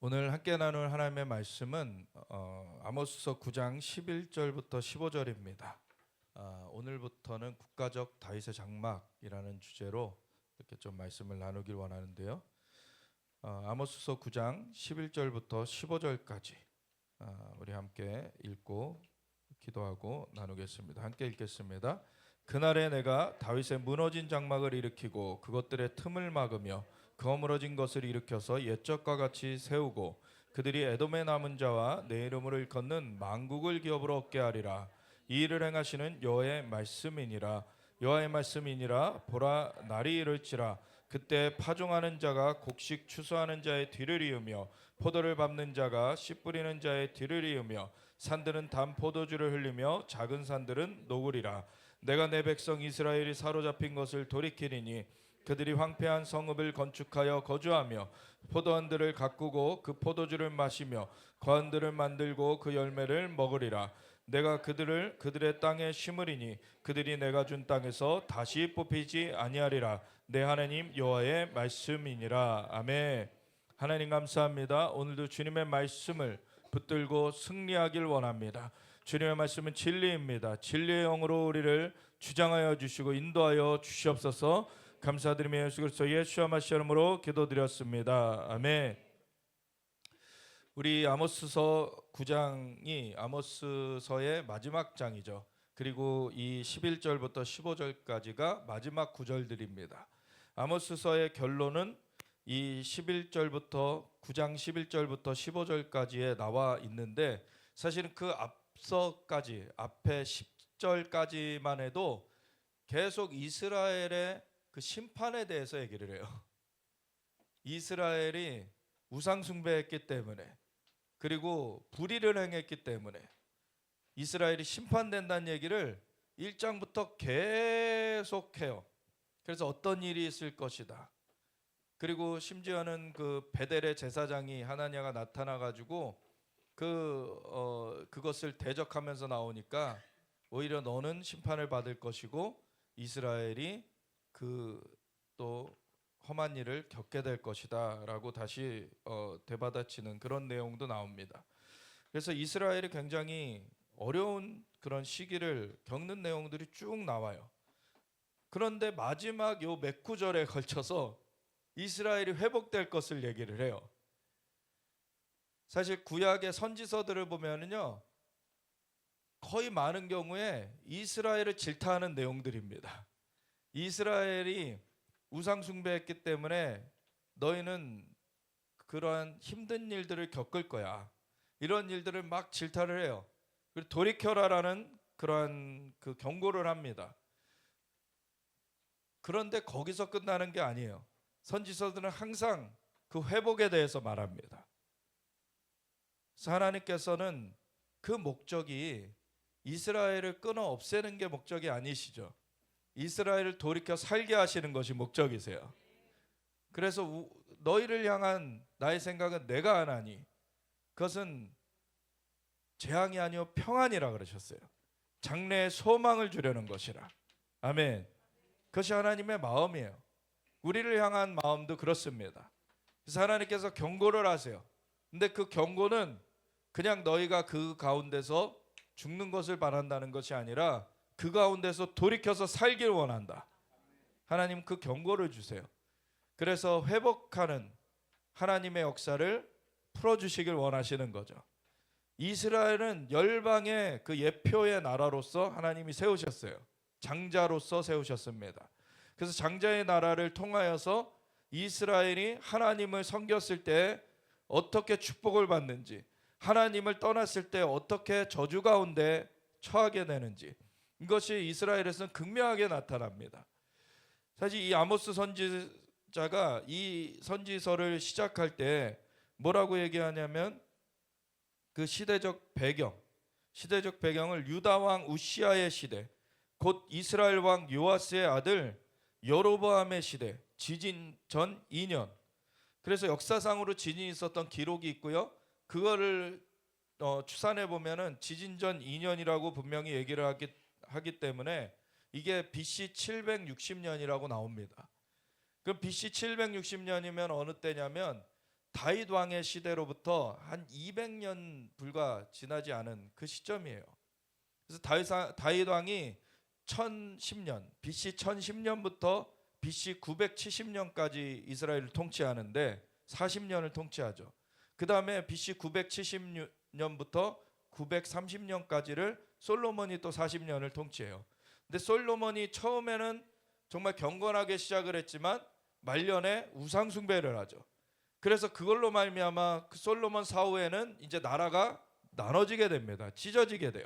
오늘 함께 나눌 하나님의 말씀은 아모스서 9장 11절부터 15절입니다. 오늘부터는 국가적 다윗의 장막이라는 주제로 이렇게 좀 말씀을 나누길 원하는데요. 아모스서 9장 11절부터 15절까지 우리 함께 읽고 기도하고 나누겠습니다. 함께 읽겠습니다. 그날에 내가 다윗의 무너진 장막을 일으키고 그것들의 틈을 막으며 그 허물어진 것을 일으켜서 옛적과 같이 세우고 그들이 에돔의 남은 자와 내 이름으로 일컫는 만국을 기업으로 얻게 하리라. 이 일을 행하시는 여호와의 말씀이니라. 여호와의 말씀이니라. 보라, 날이 이를지라. 그때 파종하는 자가 곡식 추수하는 자의 뒤를 이으며 포도를 밟는 자가 씨 뿌리는 자의 뒤를 이으며 산들은 단 포도주를 흘리며 작은 산들은 녹으리라. 내가 내 백성 이스라엘이 사로잡힌 것을 돌이키리니 그들이 황폐한 성읍을 건축하여 거주하며 포도원들을 가꾸고 그 포도주를 마시며 거한들을 만들고 그 열매를 먹으리라. 내가 그들의 땅에 심으리니 그들이 내가 준 땅에서 다시 뽑히지 아니하리라. 내 하나님 여호와의 말씀이니라. 아멘. 하나님 감사합니다. 오늘도 주님의 말씀을 붙들고 승리하길 원합니다. 주님의 말씀은 진리입니다. 진리의 영으로 우리를 주장하여 주시고 인도하여 주시옵소서. 감사드리며 예수 그리스도 예수와 마시아 이름으로 기도드렸습니다. 아멘. 우리 아모스서 9장이 아모스서의 마지막 장이죠. 그리고 이 11절부터 15절까지가 마지막 구절들입니다. 아모스서의 결론은 이 11절부터 9장 11절부터 15절까지에 나와 있는데 사실은 그 앞서까지 앞에 10절까지만 해도 계속 이스라엘의 그 심판에 대해서 얘기를 해요. 이스라엘이 우상 숭배했기 때문에 그리고 불의를 행했기 때문에 이스라엘이 심판된다는 얘기를 1장부터 계속해요. 그래서 어떤 일이 있을 것이다. 그리고 심지어는 그 베델의 제사장이 하나냐가 나타나 가지고 그것을 대적하면서 나오니까 오히려 너는 심판을 받을 것이고 이스라엘이 또 험한 일을 겪게 될 것이다라고 다시 되받아치는 그런 내용도 나옵니다. 그래서 이스라엘이 굉장히 어려운 그런 시기를 겪는 내용들이 쭉 나와요. 그런데 마지막 요 몇 구절에 걸쳐서 이스라엘이 회복될 것을 얘기를 해요. 사실 구약의 선지서들을 보면은요, 거의 많은 경우에 이스라엘을 질타하는 내용들입니다. 이스라엘이 우상 숭배했기 때문에 너희는 그러한 힘든 일들을 겪을 거야. 이런 일들을 막 질타를 해요. 그리고 돌이켜라라는 그러한 그 경고를 합니다. 그런데 거기서 끝나는 게 아니에요. 선지서들은 항상 그 회복에 대해서 말합니다. 그래서 하나님께서는 그 목적이 이스라엘을 끊어 없애는 게 목적이 아니시죠. 이스라엘을 돌이켜 살게 하시는 것이 목적이세요. 그래서 너희를 향한 나의 생각은 내가 하나니 그것은 재앙이 아니요 평안이라 그러셨어요. 장래에 소망을 주려는 것이라. 아멘. 그것이 하나님의 마음이에요. 우리를 향한 마음도 그렇습니다. 그래서 하나님께서 경고를 하세요. 근데 그 경고는 그냥 너희가 그 가운데서 죽는 것을 바란다는 것이 아니라 그 가운데서 돌이켜서 살길 원한다. 하나님 그 경고를 주세요. 그래서 회복하는 하나님의 역사를 풀어주시길 원하시는 거죠. 이스라엘은 열방의 그 예표의 나라로서 하나님이 세우셨어요. 장자로서 세우셨습니다. 그래서 장자의 나라를 통하여서 이스라엘이 하나님을 섬겼을 때 어떻게 축복을 받는지, 하나님을 떠났을 때 어떻게 저주 가운데 처하게 되는지, 이것이 이스라엘에서는 극명하게 나타납니다. 사실 이 아모스 선지자가 이 선지서를 시작할 때 뭐라고 얘기하냐면 그 시대적 배경을 유다 왕 우시아의 시대, 곧 이스라엘 왕 요아스의 아들 여로보암의 시대, 지진 전 2년. 그래서 역사상으로 지진이 있었던 기록이 있고요. 그거를 추산해 보면은 지진 전 2년이라고 분명히 얘기를 하기 때문에 이게 BC 760년이라고 나옵니다. 그럼 BC 760년이면 어느 때냐면 다윗 왕의 시대로부터 한 200년 불과 지나지 않은 그 시점이에요. 그래서 다윗 왕이 1010년 BC 1010년부터 BC 970년까지 이스라엘을 통치하는데 40년을 통치하죠. 그 다음에 BC 970년부터 930년까지를 솔로몬이 또 40년을 통치해요. 근데 솔로몬이 처음에는 정말 경건하게 시작을 했지만 말년에 우상 숭배를 하죠. 그래서 그걸로 말미암아 그 솔로몬 사후에는 이제 나라가 나눠지게 됩니다. 찢어지게 돼요.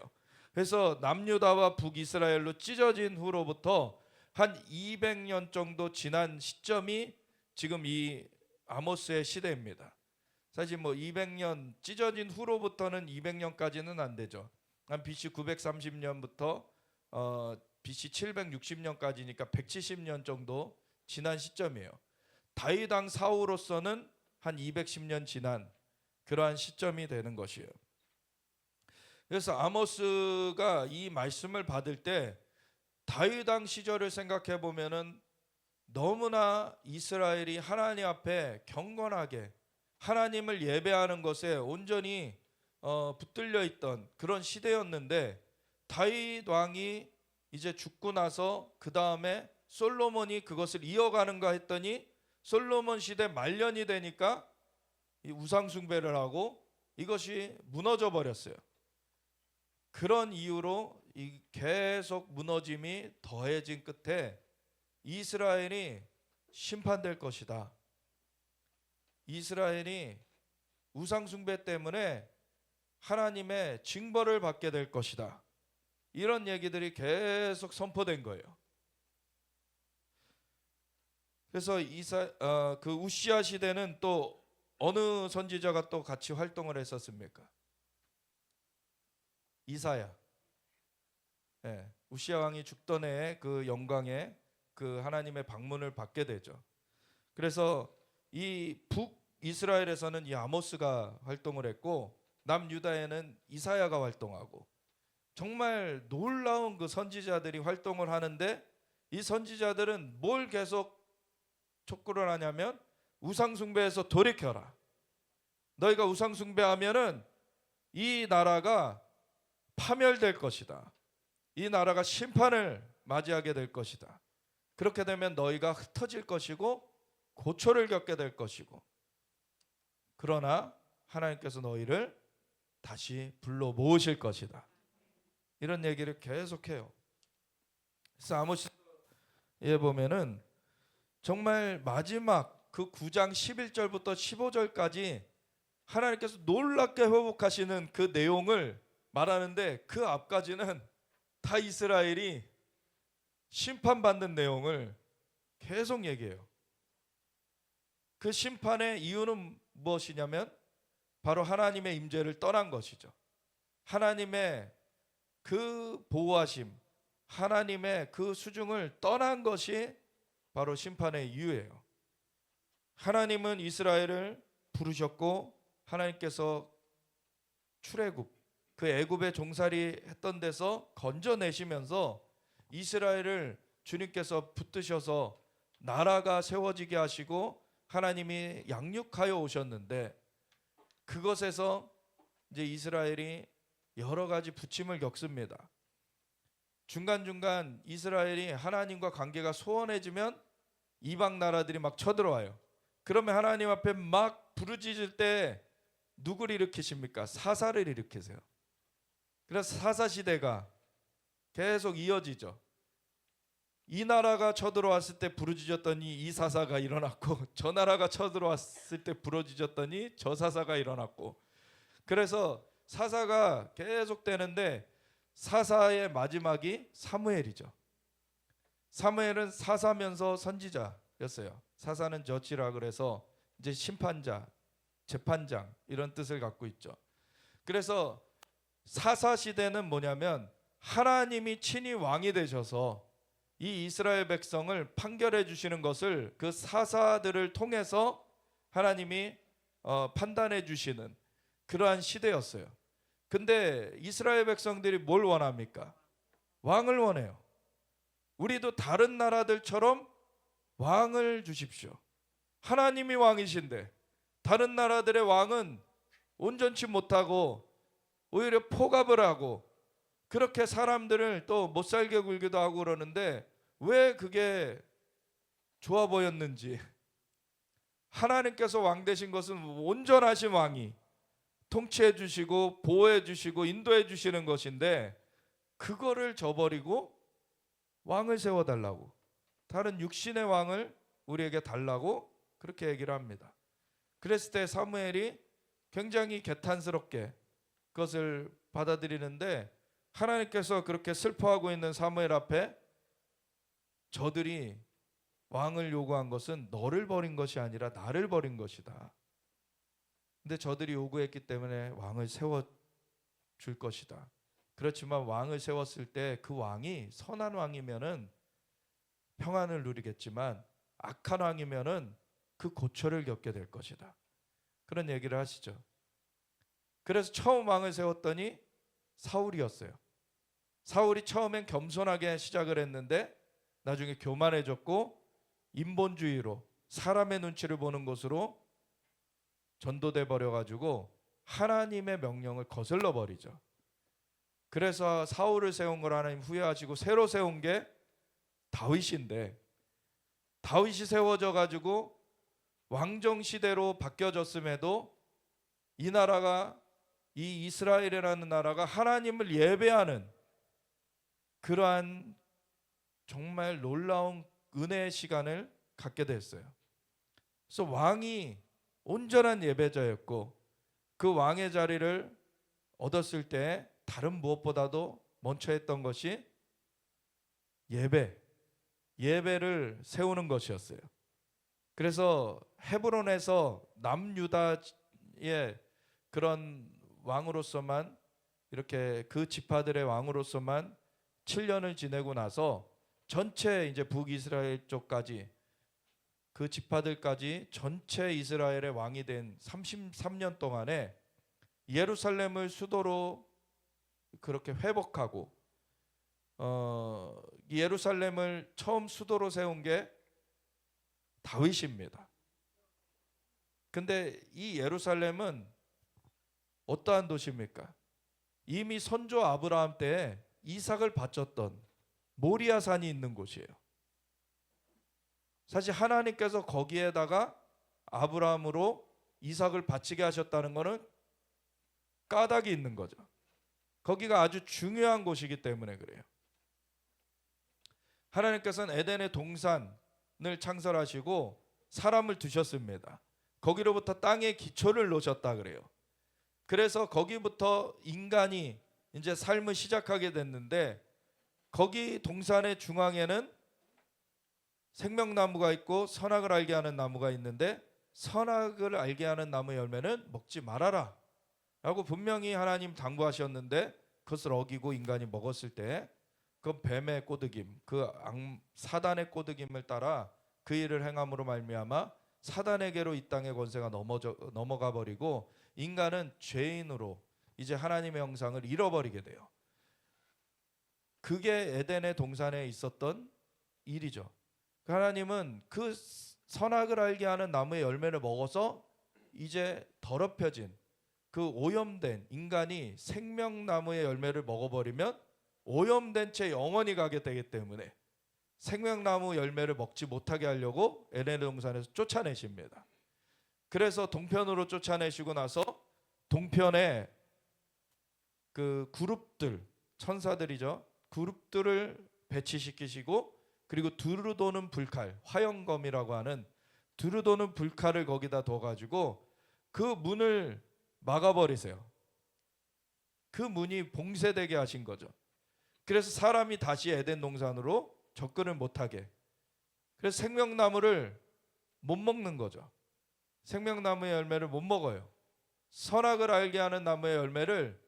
그래서 남유다와 북이스라엘로 찢어진 후로부터 한 200년 정도 지난 시점이 지금 이 아모스의 시대입니다. 사실 뭐 200년 찢어진 후로부터는 200년까지는 안 되죠. 한 BC 930년부터 BC 760년까지니까 170년 정도 지난 시점이에요. 다윗 왕 사후로서는 한 210년 지난 그러한 시점이 되는 것이에요. 그래서 아모스가 이 말씀을 받을 때 다윗 왕 시절을 생각해 보면은 너무나 이스라엘이 하나님 앞에 경건하게 하나님을 예배하는 것에 온전히 붙들려 있던 그런 시대였는데 다윗 왕이 이제 죽고 나서 그 다음에 솔로몬이 그것을 이어가는가 했더니 솔로몬 시대 말년이 되니까 이 우상 숭배를 하고 이것이 무너져 버렸어요. 그런 이유로 이 계속 무너짐이 더해진 끝에 이스라엘이 심판될 것이다. 이스라엘이 우상 숭배 때문에 하나님의 징벌을 받게 될 것이다. 이런 얘기들이 계속 선포된 거예요. 그래서 그 우시아 시대는 또 어느 선지자가 또 같이 활동을 했었습니까? 이사야. 네, 우시아 왕이 죽던 해에 그 영광에 그 하나님의 방문을 받게 되죠. 그래서 이 북이스라엘에서는 이 아모스가 활동을 했고 남유다에는 이사야가 활동하고 정말 놀라운 그 선지자들이 활동을 하는데 이 선지자들은 뭘 계속 촉구를 하냐면 우상숭배에서 돌이켜라. 너희가 우상숭배하면은 이 나라가 파멸될 것이다. 이 나라가 심판을 맞이하게 될 것이다. 그렇게 되면 너희가 흩어질 것이고 고초를 겪게 될 것이고 그러나 하나님께서 너희를 다시 불러 모으실 것이다. 이런 얘기를 계속해요. 그래서 아모스에 보면은 정말 마지막 그 9장 11절부터 15절까지 하나님께서 놀랍게 회복하시는 그 내용을 말하는데 그 앞까지는 다 이스라엘이 심판받는 내용을 계속 얘기해요. 그 심판의 이유는 무엇이냐면 바로 하나님의 임재를 떠난 것이죠. 하나님의 그 보호하심, 하나님의 그 수중을 떠난 것이 바로 심판의 이유예요. 하나님은 이스라엘을 부르셨고 하나님께서 출애굽, 그 애굽의 종살이 했던 데서 건져내시면서 이스라엘을 주님께서 붙드셔서 나라가 세워지게 하시고 하나님이 양육하여 오셨는데 그것에서 이제 이스라엘이 여러 가지 부침을 겪습니다. 중간중간 이스라엘이 하나님과 관계가 소원해지면 이방 나라들이 막 쳐들어와요. 그러면 하나님 앞에 막 부르짖을 때 누구를 일으키십니까? 사사를 일으키세요. 그래서 사사 시대가 계속 이어지죠. 이 나라가 쳐들어왔을 때 부르짖었더니 이 사사가 일어났고 저 나라가 쳐들어왔을 때 부르짖었더니 저 사사가 일어났고 그래서 사사가 계속 되는데 사사의 마지막이 사무엘이죠. 사무엘은 사사면서 선지자였어요. 사사는 저치라 그래서 이제 심판자, 재판장 이런 뜻을 갖고 있죠. 그래서 사사 시대는 뭐냐면 하나님이 친히 왕이 되셔서 이 이스라엘 백성을 판결해 주시는 것을 그 사사들을 통해서 하나님이 판단해 주시는 그러한 시대였어요. 근데 이스라엘 백성들이 뭘 원합니까? 왕을 원해요. 우리도 다른 나라들처럼 왕을 주십시오. 하나님이 왕이신데 다른 나라들의 왕은 온전치 못하고 오히려 포갑을 하고 그렇게 사람들을 또 못살게 굴기도 하고 그러는데 왜 그게 좋아 보였는지, 하나님께서 왕 되신 것은 온전하신 왕이 통치해 주시고 보호해 주시고 인도해 주시는 것인데 그거를 저버리고 왕을 세워달라고, 다른 육신의 왕을 우리에게 달라고 그렇게 얘기를 합니다. 그랬을 때 사무엘이 굉장히 개탄스럽게 그것을 받아들이는데, 하나님께서 그렇게 슬퍼하고 있는 사무엘 앞에 저들이 왕을 요구한 것은 너를 버린 것이 아니라 나를 버린 것이다. 근데 저들이 요구했기 때문에 왕을 세워줄 것이다. 그렇지만 왕을 세웠을 때 그 왕이 선한 왕이면은 평안을 누리겠지만 악한 왕이면은 그 고초를 겪게 될 것이다. 그런 얘기를 하시죠. 그래서 처음 왕을 세웠더니 사울이었어요. 사울이 처음엔 겸손하게 시작을 했는데 나중에 교만해졌고 인본주의로 사람의 눈치를 보는 것으로 전도돼 버려가지고 하나님의 명령을 거슬러 버리죠. 그래서 사울을 세운 걸 하나님 후회하시고 새로 세운 게 다윗인데, 다윗이 세워져 가지고 왕정 시대로 바뀌어졌음에도 이 나라가, 이 이스라엘이라는 나라가 하나님을 예배하는 그러한 정말 놀라운 은혜의 시간을 갖게 됐어요. 그래서 왕이 온전한 예배자였고 그 왕의 자리를 얻었을 때 다른 무엇보다도 먼저 했던 것이 예배를 세우는 것이었어요. 그래서 헤브론에서 남유다의 그런 왕으로서만, 이렇게 그 지파들의 왕으로서만 7년을 지내고 나서 전체 이제 북이스라엘 쪽까지, 그 지파들까지 전체 이스라엘의 왕이 된 33년 동안에 예루살렘을 수도로 그렇게 회복하고, 예루살렘을 처음 수도로 세운 게 다윗입니다. 근데 이 예루살렘은 어떠한 도시입니까? 이미 선조 아브라함 때 이삭을 바쳤던 모리아산이 있는 곳이에요. 사실 하나님께서 거기에다가 아브라함으로 이삭을 바치게 하셨다는 것은 까닭이 있는 거죠. 거기가 아주 중요한 곳이기 때문에 그래요. 하나님께서는 에덴의 동산을 창설하시고 사람을 두셨습니다. 거기로부터 땅의 기초를 놓으셨다 그래요. 그래서 거기부터 인간이 이제 삶을 시작하게 됐는데, 거기 동산의 중앙에는 생명나무가 있고 선악을 알게 하는 나무가 있는데, 선악을 알게 하는 나무 열매는 먹지 말아라 라고 분명히 하나님 당부하셨는데, 그것을 어기고 인간이 먹었을 때 그 뱀의 꼬드김, 그 사단의 꼬드김을 따라 그 일을 행함으로 말미암아 사단에게로 이 땅의 권세가 넘어가 버리고 인간은 죄인으로 이제 하나님의 형상을 잃어버리게 돼요. 그게 에덴의 동산에 있었던 일이죠. 하나님은 그 선악을 알게 하는 나무의 열매를 먹어서 이제 더럽혀진 그 오염된 인간이 생명나무의 열매를 먹어버리면 오염된 채 영원히 가게 되기 때문에 생명나무 열매를 먹지 못하게 하려고 에덴 동산에서 쫓아내십니다. 그래서 동편으로 쫓아내시고 나서 동편에 그 그룹들, 천사들이죠, 그룹들을 배치시키시고, 그리고 두루 도는 불칼, 화영검이라고 하는 두루 도는 불칼을 거기다 둬가지고 그 문을 막아버리세요. 그 문이 봉쇄되게 하신 거죠. 그래서 사람이 다시 에덴 동산으로 접근을 못하게. 그래서 생명나무를 못 먹는 거죠. 생명나무의 열매를 못 먹어요. 선악을 알게 하는 나무의 열매를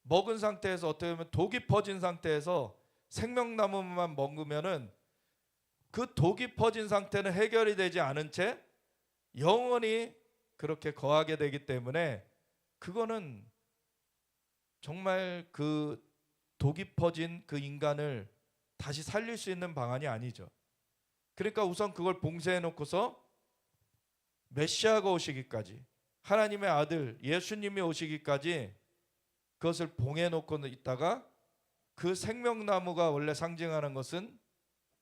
먹은 상태에서, 어떻게 보면 독이 퍼진 상태에서 생명나무만 먹으면은 그 독이 퍼진 상태는 해결이 되지 않은 채 영원히 그렇게 거하게 되기 때문에 그거는 정말 그 독이 퍼진 그 인간을 다시 살릴 수 있는 방안이 아니죠. 그러니까 우선 그걸 봉쇄해 놓고서 메시아가 오시기까지, 하나님의 아들 예수님이 오시기까지 그것을 봉해 놓고 있다가 그 생명나무가 원래 상징하는 것은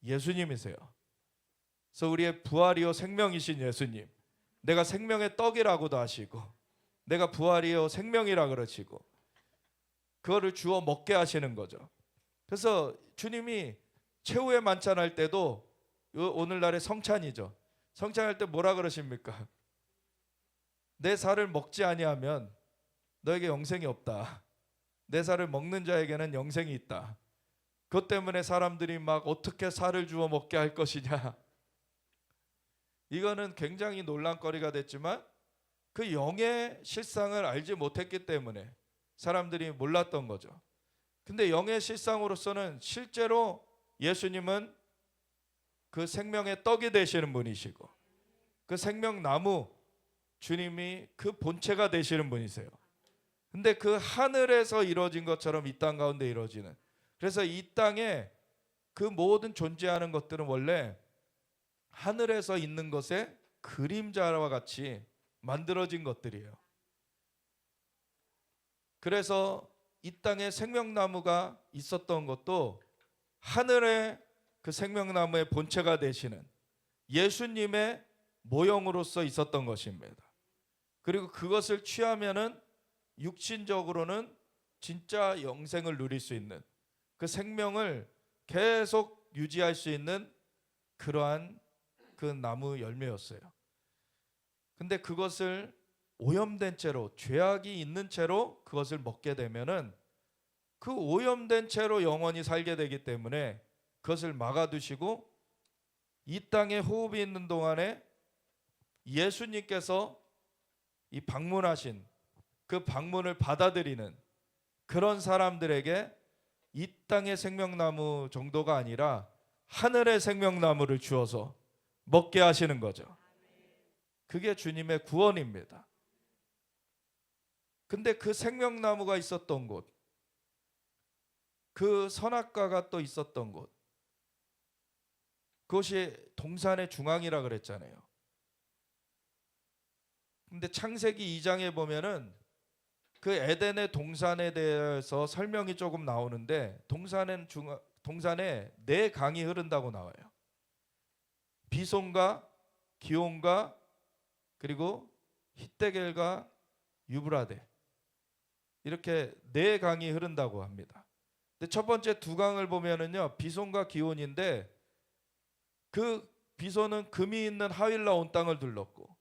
예수님이세요. 그래서 우리의 부활이요 생명이신 예수님, 내가 생명의 떡이라고도 하시고 내가 부활이요 생명이라 그러시고 그거를 주어 먹게 하시는 거죠. 그래서 주님이 최후의 만찬할 때도 오늘날의 성찬이죠. 성찬할 때 뭐라 그러십니까? 내 살을 먹지 아니하면 너에게 영생이 없다. 내 살을 먹는 자에게는 영생이 있다. 그것 때문에 사람들이 막 어떻게 살을 주어 먹게 할 것이냐. 이거는 굉장히 논란거리가 됐지만 그 영의 실상을 알지 못했기 때문에 사람들이 몰랐던 거죠. 근데 영의 실상으로서는 실제로 예수님은 그 생명의 떡이 되시는 분이시고 그 생명나무 주님이 그 본체가 되시는 분이세요. 근데 그 하늘에서 이루어진 것처럼 이 땅 가운데 이루어지는, 그래서 이 땅에 그 모든 존재하는 것들은 원래 하늘에서 있는 것의 그림자와 같이 만들어진 것들이에요. 그래서 이 땅에 생명나무가 있었던 것도 하늘의 그 생명나무의 본체가 되시는 예수님의 모형으로서 있었던 것입니다. 그리고 그것을 취하면은 육신적으로는 진짜 영생을 누릴 수 있는, 그 생명을 계속 유지할 수 있는 그러한 그 나무 열매였어요. 근데 그것을 오염된 채로, 죄악이 있는 채로 그것을 먹게 되면은 그 오염된 채로 영원히 살게 되기 때문에 그것을 막아두시고 이 땅에 호흡이 있는 동안에 예수님께서 이 방문하신 그 방문을 받아들이는 그런 사람들에게 이 땅의 생명나무 정도가 아니라 하늘의 생명나무를 주어서 먹게 하시는 거죠. 그게 주님의 구원입니다. 근데 그 생명나무가 있었던 곳, 그 선악과가 또 있었던 곳, 그것이 동산의 중앙이라 그랬잖아요. 근데 창세기 2장에 보면은 그 에덴의 동산에 대해서 설명이 조금 나오는데 동산에 네 강이 흐른다고 나와요. 비손과 기온과 그리고 hittegel과 유브라데, 이렇게 네 강이 흐른다고 합니다. 근데 첫 번째 두 강을 보면은요, 비손과 기온인데 그 비손은 금이 있는 하윌라 온 땅을 둘렀고,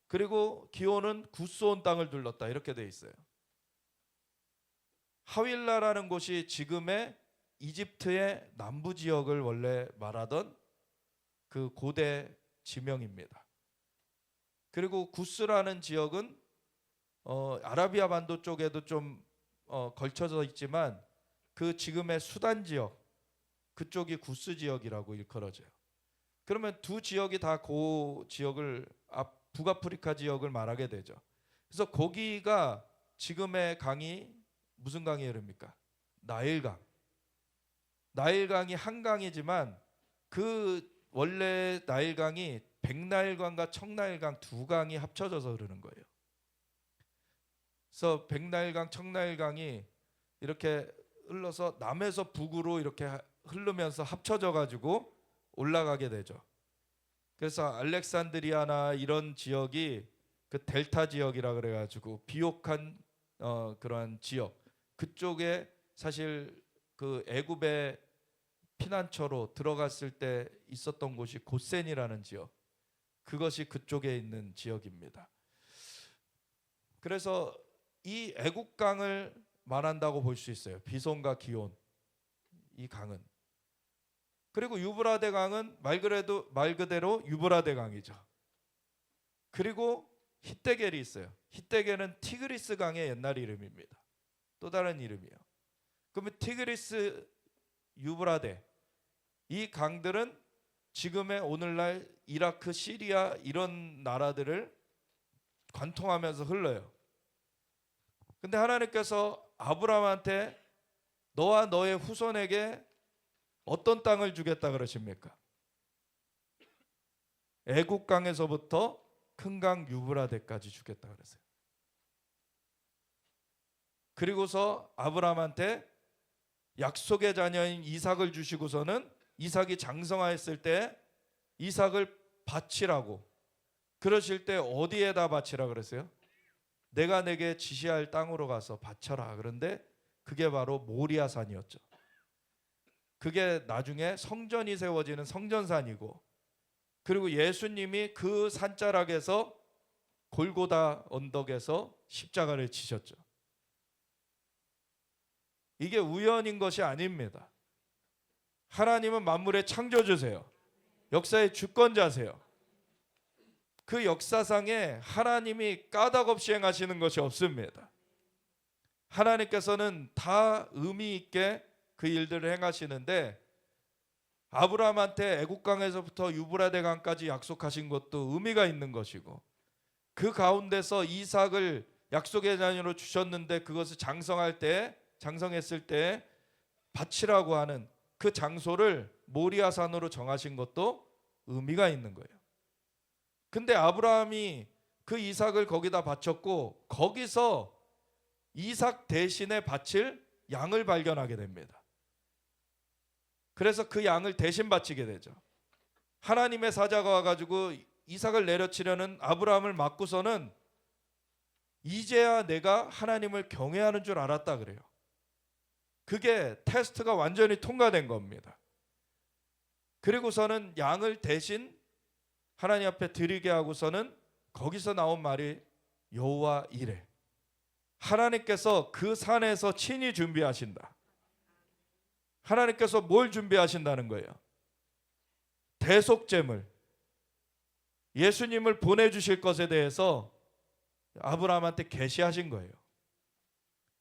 그리고 기온은 구스 온 땅을 둘렀다, 이렇게 돼 있어요. 하윌라라는 곳이 지금의 이집트의 남부 지역을 원래 말하던 그 고대 지명입니다. 그리고 구스라는 지역은 아라비아 반도 쪽에도 좀 걸쳐져 있지만 그 지금의 수단 지역, 그쪽이 구스 지역이라고 일컬어져요. 그러면 두 지역이 다 그 지역을, 북아프리카 지역을 말하게 되죠. 그래서 거기가 지금의 강이 무슨 강이 흐릅니까? 나일강. 나일강이 한 강이지만 그 원래 나일강이 백나일강과 청나일강 두 강이 합쳐져서 흐르는 거예요. 그래서 백나일강, 청나일강이 이렇게 흘러서 남에서 북으로 이렇게 흐르면서 합쳐져 가지고 올라가게 되죠. 그래서 알렉산드리아나 이런 지역이 그 델타 지역이라 그래 가지고 비옥한 그런 지역, 그쪽에 사실 그 애굽의 피난처로 들어갔을 때 있었던 곳이 고센이라는 지역, 그것이 그쪽에 있는 지역입니다. 그래서 이 애국강을 말한다고 볼 수 있어요. 비손과 기온, 이 강은. 그리고 유브라데 강은 말 그대로 유브라데 강이죠. 그리고 hittegel이 있어요. hittegel은 티그리스 강의 옛날 이름입니다. 또 다른 이름이에요. 그러면 티그리스, 유브라데, 이 강들은 지금의 오늘날 이라크, 시리아 이런 나라들을 관통하면서 흘러요. 근데 하나님께서 아브라함한테 너와 너의 후손에게 어떤 땅을 주겠다 그러십니까? 애국강에서부터 큰 강 유브라데까지 주겠다 그랬어요. 그리고서 아브라함한테 약속의 자녀인 이삭을 주시고서는 이삭이 장성하였을 때 이삭을 바치라고, 그러실 때 어디에다 바치라 그랬어요? 내가 내게 지시할 땅으로 가서 바쳐라. 그런데 그게 바로 모리아산이었죠. 그게 나중에 성전이 세워지는 성전산이고, 그리고 예수님이 그 산자락에서 골고다 언덕에서 십자가를 지셨죠. 이게 우연인 것이 아닙니다. 하나님은 만물의 창조주세요. 역사의 주권자세요. 그 역사상에 하나님이 까닭없이 행하시는 것이 없습니다. 하나님께서는 다 의미 있게 그 일들을 행하시는데, 아브라함한테 애국강에서부터 유브라데 강까지 약속하신 것도 의미가 있는 것이고, 그 가운데서 이삭을 약속의 자녀로 주셨는데 그것을 장성했을 때 바치라고 하는 그 장소를 모리아산으로 정하신 것도 의미가 있는 거예요. 근데 아브라함이 그 이삭을 거기다 바쳤고, 거기서 이삭 대신에 바칠 양을 발견하게 됩니다. 그래서 그 양을 대신 바치게 되죠. 하나님의 사자가 와가지고 이삭을 내려치려는 아브라함을 막고서는 이제야 내가 하나님을 경외하는 줄 알았다 그래요. 그게 테스트가 완전히 통과된 겁니다. 그리고서는 양을 대신 하나님 앞에 드리게 하고서는 거기서 나온 말이 여호와 이레, 하나님께서 그 산에서 친히 준비하신다. 하나님께서 뭘 준비하신다는 거예요? 대속제물, 예수님을 보내주실 것에 대해서 아브라함한테 계시하신 거예요.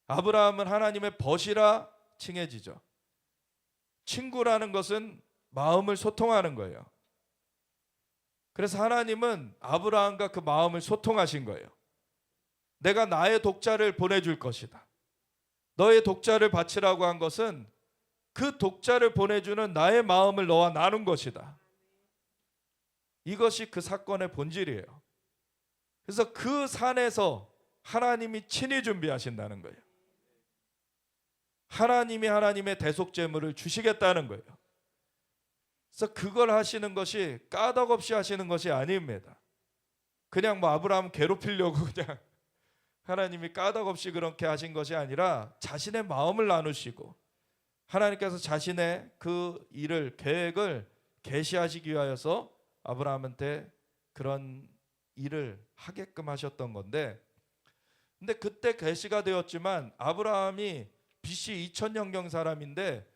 아브라함은 하나님의 벗이라 칭해지죠. 친구라는 것은 마음을 소통하는 거예요. 그래서 하나님은 아브라함과 그 마음을 소통하신 거예요. 내가 나의 독자를 보내줄 것이다. 너의 독자를 바치라고 한 것은 그 독자를 보내주는 나의 마음을 너와 나눈 것이다. 이것이 그 사건의 본질이에요. 그래서 그 산에서 하나님이 친히 준비하신다는 거예요. 하나님이 하나님의 대속제물을 주시겠다는 거예요. 그래서 그걸 하시는 것이 까닭없이 하시는 것이 아닙니다. 그냥 뭐 아브라함 괴롭히려고 그냥 하나님이 까닭없이 그렇게 하신 것이 아니라 자신의 마음을 나누시고, 하나님께서 자신의 그 일을, 계획을 계시하시기 위하여서 아브라함한테 그런 일을 하게끔 하셨던 건데, 근데 그때 계시가 되었지만 아브라함이 BC 2000년경 사람인데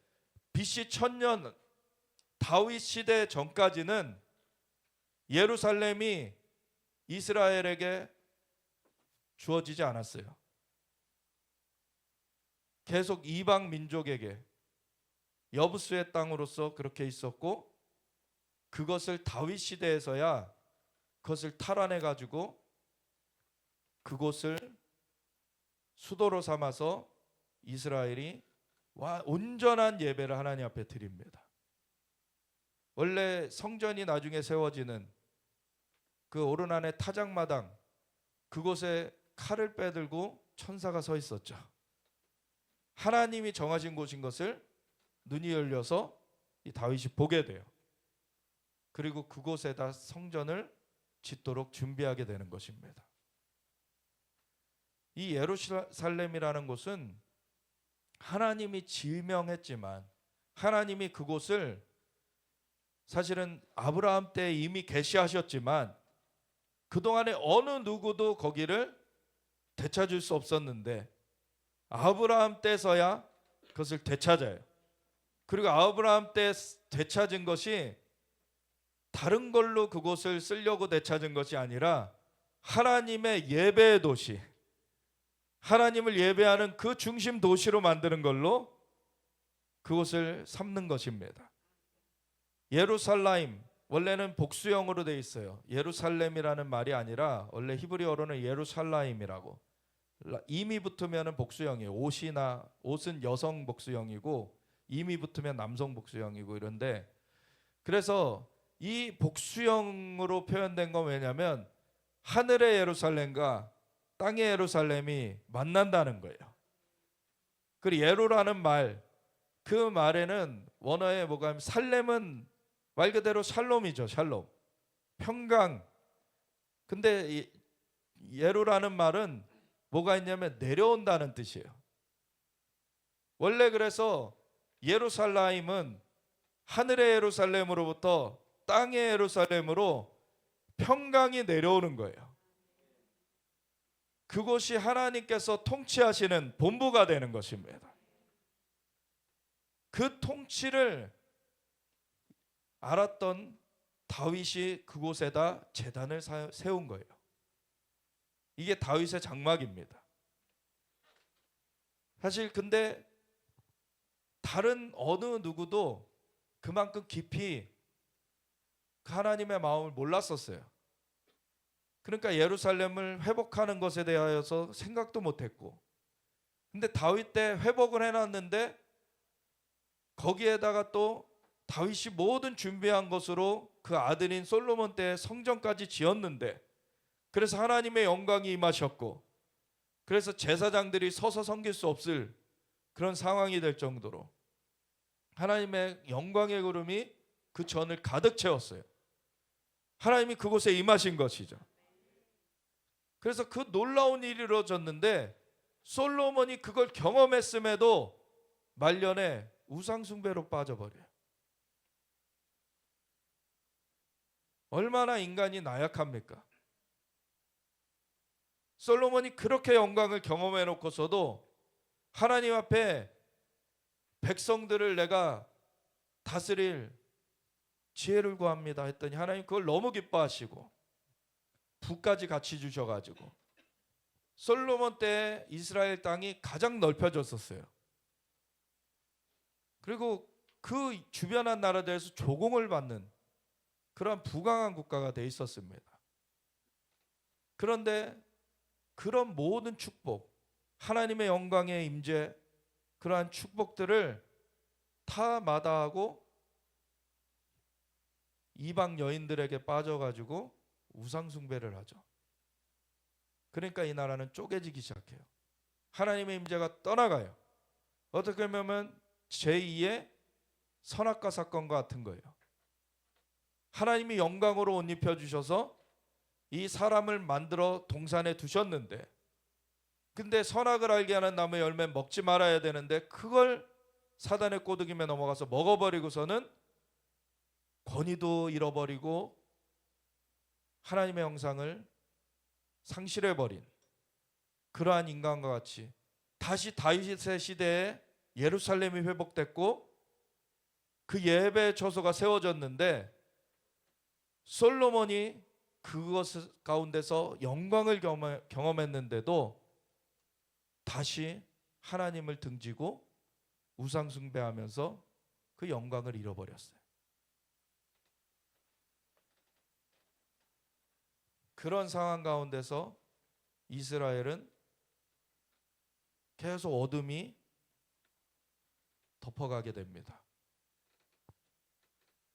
BC 1000년 다윗 시대 전까지는 예루살렘이 이스라엘에게 주어지지 않았어요. 계속 이방 민족에게 여부수의 땅으로서 그렇게 있었고, 그것을 다윗 시대에서야 그것을 탈환해 가지고 그곳을 수도로 삼아서 이스라엘이 온전한 예배를 하나님 앞에 드립니다. 원래 성전이 나중에 세워지는 그 오르난의 타작마당, 그곳에 칼을 빼들고 천사가 서 있었죠. 하나님이 정하신 곳인 것을 눈이 열려서 이 다윗이 보게 돼요. 그리고 그곳에다 성전을 짓도록 준비하게 되는 것입니다. 이 예루살렘이라는 곳은 하나님이 지명했지만, 하나님이 그곳을 사실은 아브라함 때 이미 계시하셨지만 그동안에 어느 누구도 거기를 되찾을 수 없었는데 아브라함 때서야 그것을 되찾아요. 그리고 아브라함 때 되찾은 것이 다른 걸로 그곳을 쓰려고 되찾은 것이 아니라 하나님의 예배의 도시, 하나님을 예배하는 그 중심 도시로 만드는 걸로 그곳을 삼는 것입니다. 예루살렘, 원래는 복수형으로 되어 있어요. 예루살렘이라는 말이 아니라 원래 히브리어로는 예루살라임이라고. 임이 붙으면 복수형이에요. 옷은 여성 복수형이고 임이 붙으면 남성 복수형이고 이런데, 그래서 이 복수형으로 표현된 건 왜냐하면 하늘의 예루살렘과 땅의 예루살렘이 만난다는 거예요. 그리고 예루라는 말, 그 말에는 원어에 뭐가 하면 살렘은 말 그대로 샬롬이죠. 샬롬, 평강. 근데 예루라는 말은 뭐가 있냐면 내려온다는 뜻이에요. 원래 그래서 예루살렘은 하늘의 예루살렘으로부터 땅의 예루살렘으로 평강이 내려오는 거예요. 그곳이 하나님께서 통치하시는 본부가 되는 것입니다. 그 통치를 알았던 다윗이 그곳에다 제단을 세운 거예요. 이게 다윗의 장막입니다. 사실 근데 다른 어느 누구도 그만큼 깊이 하나님의 마음을 몰랐었어요. 그러니까 예루살렘을 회복하는 것에 대하여서 생각도 못했고, 근데 다윗 때 회복을 해놨는데 거기에다가 또 다윗이 모든 준비한 것으로 그 아들인 솔로몬 때 성전까지 지었는데, 그래서 하나님의 영광이 임하셨고, 그래서 제사장들이 서서 섬길 수 없을 그런 상황이 될 정도로 하나님의 영광의 구름이 그 전을 가득 채웠어요. 하나님이 그곳에 임하신 것이죠. 그래서 그 놀라운 일이 이루어졌는데 솔로몬이 그걸 경험했음에도 말년에 우상숭배로 빠져버려요. 얼마나 인간이 나약합니까? 솔로몬이 그렇게 영광을 경험해 놓고서도 하나님 앞에 백성들을 내가 다스릴 지혜를 구합니다 했더니 하나님 그걸 너무 기뻐하시고 부까지 같이 주셔가지고 솔로몬 때 이스라엘 땅이 가장 넓혀졌었어요. 그리고 그 주변한 나라들에서 조공을 받는 그런 부강한 국가가 돼 있었습니다. 그런데 그런 모든 축복, 하나님의 영광의 임재, 그러한 축복들을 다 마다하고 이방 여인들에게 빠져가지고 우상숭배를 하죠. 그러니까 이 나라는 쪼개지기 시작해요. 하나님의 임재가 떠나가요. 어떻게 보면 제2의 선악과 사건과 같은 거예요. 하나님이 영광으로 옷 입혀주셔서 이 사람을 만들어 동산에 두셨는데, 근데 선악을 알게 하는 나무 열매 먹지 말아야 되는데 그걸 사단의 꼬드김에 넘어가서 먹어버리고서는 권위도 잃어버리고 하나님의 형상을 상실해버린 그러한 인간과 같이 다시 다윗의 시대에 예루살렘이 회복됐고 그 예배 처소가 세워졌는데 솔로몬이 그것 가운데서 영광을 경험했는데도 다시 하나님을 등지고 우상숭배하면서 그 영광을 잃어버렸어요. 그런 상황 가운데서 이스라엘은 계속 어둠이 덮어가게 됩니다.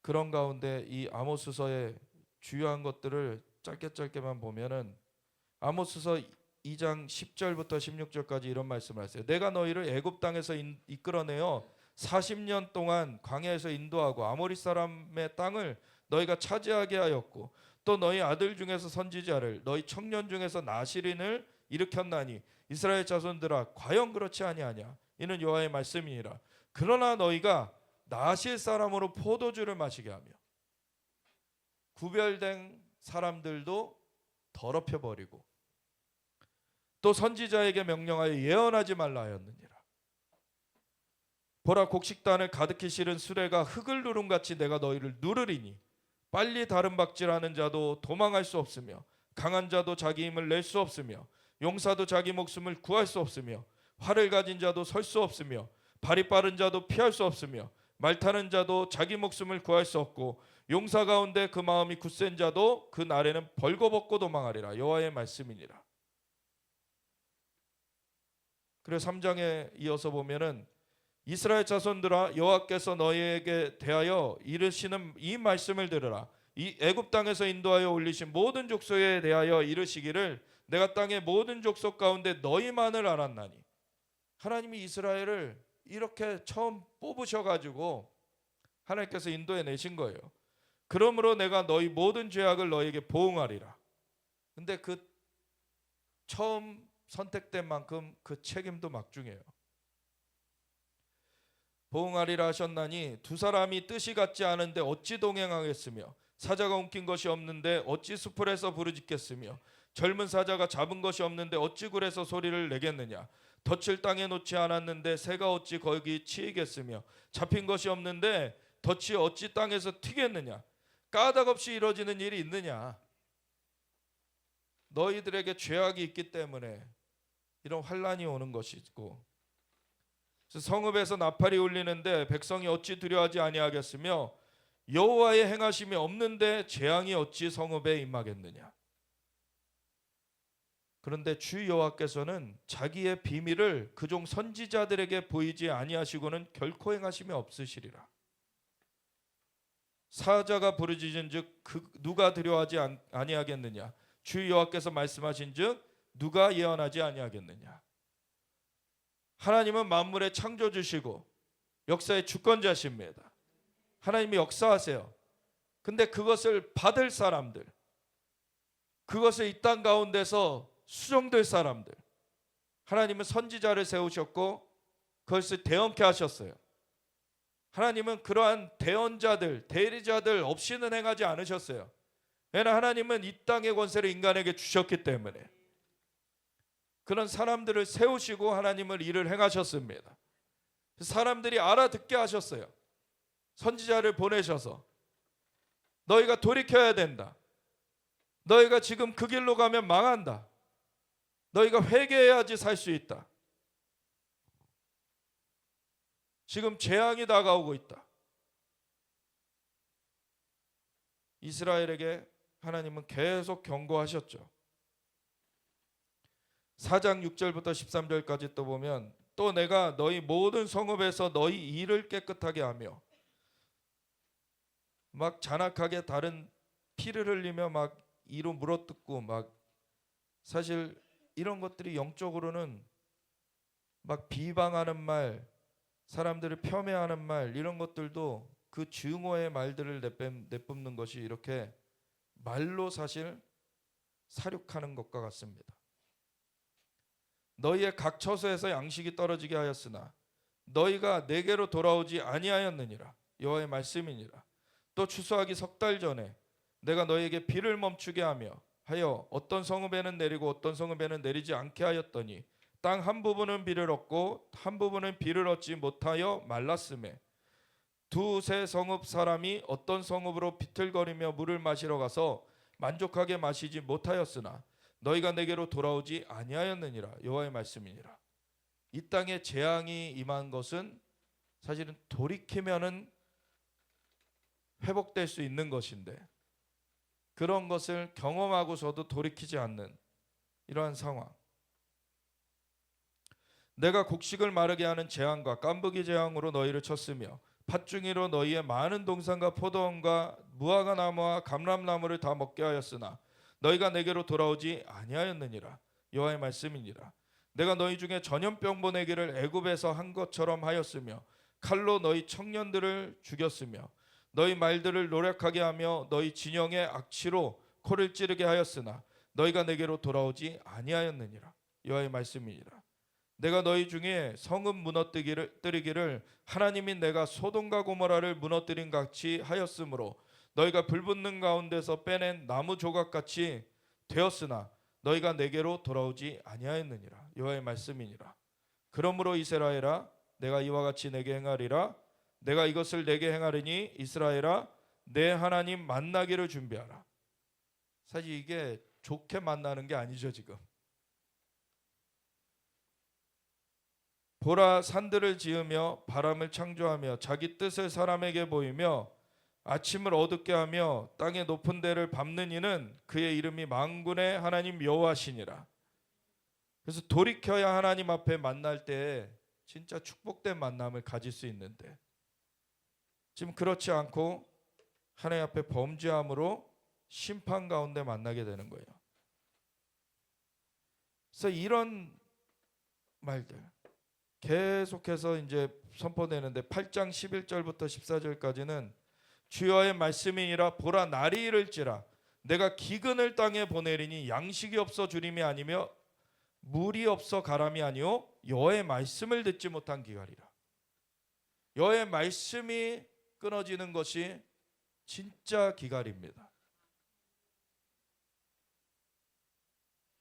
그런 가운데 이 아모스서의 주요한 것들을 짧게만 보면은 아모스서 2장 10절부터 16절까지 이런 말씀을 하세요. 내가 너희를 애굽 땅에서 이끌어내어 40년 동안 광야에서 인도하고 아모리 사람의 땅을 너희가 차지하게 하였고 또 너희 아들 중에서 선지자를 너희 청년 중에서 나실인을 일으켰나니 이스라엘 자손들아 과연 그렇지 아니하냐 이는 여호와의 말씀이니라. 그러나 너희가 나실 사람으로 포도주를 마시게 하며 구별된 사람들도 더럽혀 버리고 또 선지자에게 명령하여 예언하지 말라 하였느니라. 보라 곡식단을 가득히 실은 수레가 흙을 누름같이 내가 너희를 누르리니 빨리 다른 박질하는 자도 도망할 수 없으며 강한 자도 자기 힘을 낼 수 없으며 용사도 자기 목숨을 구할 수 없으며 활을 가진 자도 설 수 없으며 발이 빠른 자도 피할 수 없으며 말 타는 자도 자기 목숨을 구할 수 없고 용사 가운데 그 마음이 굳센 자도 그 날에는 벌거벗고 도망하리라. 여호와의 말씀이니라. 그래서 3장에 이어서 보면은 이스라엘 자손들아 여호와께서 너희에게 대하여 이르시는 이 말씀을 들으라. 이 애굽 땅에서 인도하여 올리신 모든 족속에 대하여 이르시기를 내가 땅의 모든 족속 가운데 너희만을 알았나니. 하나님이 이스라엘을 이렇게 처음 뽑으셔가지고 하나님께서 인도해 내신 거예요. 그러므로 내가 너희 모든 죄악을 너희에게 보응하리라. 근데 그 처음 선택된 만큼 그 책임도 막중해요. 보응하리라 하셨나니 두 사람이 뜻이 같지 않은데 어찌 동행하겠으며 사자가 움킨 것이 없는데 어찌 수풀에서 부르짖겠으며 젊은 사자가 잡은 것이 없는데 어찌 굴에서 소리를 내겠느냐. 덫을 땅에 놓지 않았는데 새가 어찌 거기 치이겠으며 잡힌 것이 없는데 덫이 어찌 땅에서 튀겠느냐. 까닭없이 이루어지는 일이 있느냐. 너희들에게 죄악이 있기 때문에 이런 환란이 오는 것이고, 성읍에서 나팔이 울리는데 백성이 어찌 두려워하지 아니하겠으며 여호와의 행하심이 없는데 재앙이 어찌 성읍에 임하겠느냐. 그런데 주 여호와께서는 자기의 비밀을 그종 선지자들에게 보이지 아니하시고는 결코 행하심이 없으시리라. 사자가 부르짖은즉 누가 두려워하지 아니하겠느냐. 주 여호와께서 말씀하신즉 누가 예언하지 아니하겠느냐. 하나님은 만물의 창조주시고 역사의 주권자십니다. 하나님이 역사하세요. 근데 그것을 받을 사람들, 그것을 이 땅 가운데서 수종될 사람들, 하나님은 선지자를 세우셨고 그것을 대언케 하셨어요. 하나님은 그러한 대언자들, 대리자들 없이는 행하지 않으셨어요. 왜냐하면 하나님은 이 땅의 권세를 인간에게 주셨기 때문에 그런 사람들을 세우시고 하나님을 일을 행하셨습니다. 사람들이 알아듣게 하셨어요. 선지자를 보내셔서 너희가 돌이켜야 된다. 너희가 지금 그 길로 가면 망한다. 너희가 회개해야지 살 수 있다. 지금 재앙이 다가오고 있다. 이스라엘에게 하나님은 계속 경고하셨죠. 4장 6절부터 13절까지 또 보면 또 내가 너희 모든 성읍에서 너희 이를 깨끗하게 하며 막 잔악하게 다른 피를 흘리며 막 이로 물어뜯고 막 사실 이런 것들이 영적으로는 막 비방하는 말, 사람들을 폄훼하는 말 이런 것들도 그 증오의 말들을 내뿜는 것이 이렇게 말로 사실 사륙하는 것과 같습니다. 너희의 각 처소에서 양식이 떨어지게 하였으나 너희가 내게로 돌아오지 아니하였느니라. 여호와의 말씀이니라. 또 추수하기 석 달 전에 내가 너희에게 비를 멈추게 하여 어떤 성읍에는 내리고 어떤 성읍에는 내리지 않게 하였더니 땅 한 부분은 비를 얻고 한 부분은 비를 얻지 못하여 말랐음에 두세 성읍 사람이 어떤 성읍으로 비틀거리며 물을 마시러 가서 만족하게 마시지 못하였으나 너희가 내게로 돌아오지 아니하였느니라. 여호와의 말씀이니라. 이 땅에 재앙이 임한 것은 사실은 돌이키면은 회복될 수 있는 것인데 그런 것을 경험하고서도 돌이키지 않는 이러한 상황. 내가 곡식을 마르게 하는 재앙과 깐부기 재앙으로 너희를 쳤으며 팥중이로 너희의 많은 동산과 포도원과 무화과 나무와 감람나무를 다 먹게 하였으나 너희가 내게로 돌아오지 아니하였느니라. 여호와의 말씀이니라. 내가 너희 중에 전염병 보내기를 애굽에서 한 것처럼 하였으며 칼로 너희 청년들을 죽였으며 너희 말들을 노력하게 하며 너희 진영의 악취로 코를 찌르게 하였으나 너희가 내게로 돌아오지 아니하였느니라. 여호와의 말씀이니라. 내가 너희 중에 성읍 무너뜨리기를 하나님이 내가 소돔과 고모라를 무너뜨린 같이 하였으므로 너희가 불붙는 가운데서 빼낸 나무 조각같이 되었으나 너희가 내게로 돌아오지 아니하였느니라. 여호와의 말씀이니라. 그러므로 이스라엘아 내가 이와 같이 내게 행하리라. 내가 이것을 내게 행하리니 이스라엘아 내 하나님 만나기를 준비하라. 사실 이게 좋게 만나는 게 아니죠. 지금 보라 산들을 지으며 바람을 창조하며 자기 뜻을 사람에게 보이며 아침을 어둡게 하며 땅의 높은 데를 밟는 이는 그의 이름이 만군의 하나님 여호와시니라. 그래서 돌이켜야 하나님 앞에 만날 때 진짜 축복된 만남을 가질 수 있는데 지금 그렇지 않고 하나님 앞에 범죄함으로 심판 가운데 만나게 되는 거예요. 그래서 이런 말들 계속해서 이제 선포되는데 8장 11절부터 14절까지는 주여의 말씀이니라 보라 날이 이를지라 내가 기근을 땅에 보내리니 양식이 없어 주림이 아니며 물이 없어 가람이 아니요 여호와의 말씀을 듣지 못한 기갈이라. 여호와의 말씀이 끊어지는 것이 진짜 기갈입니다.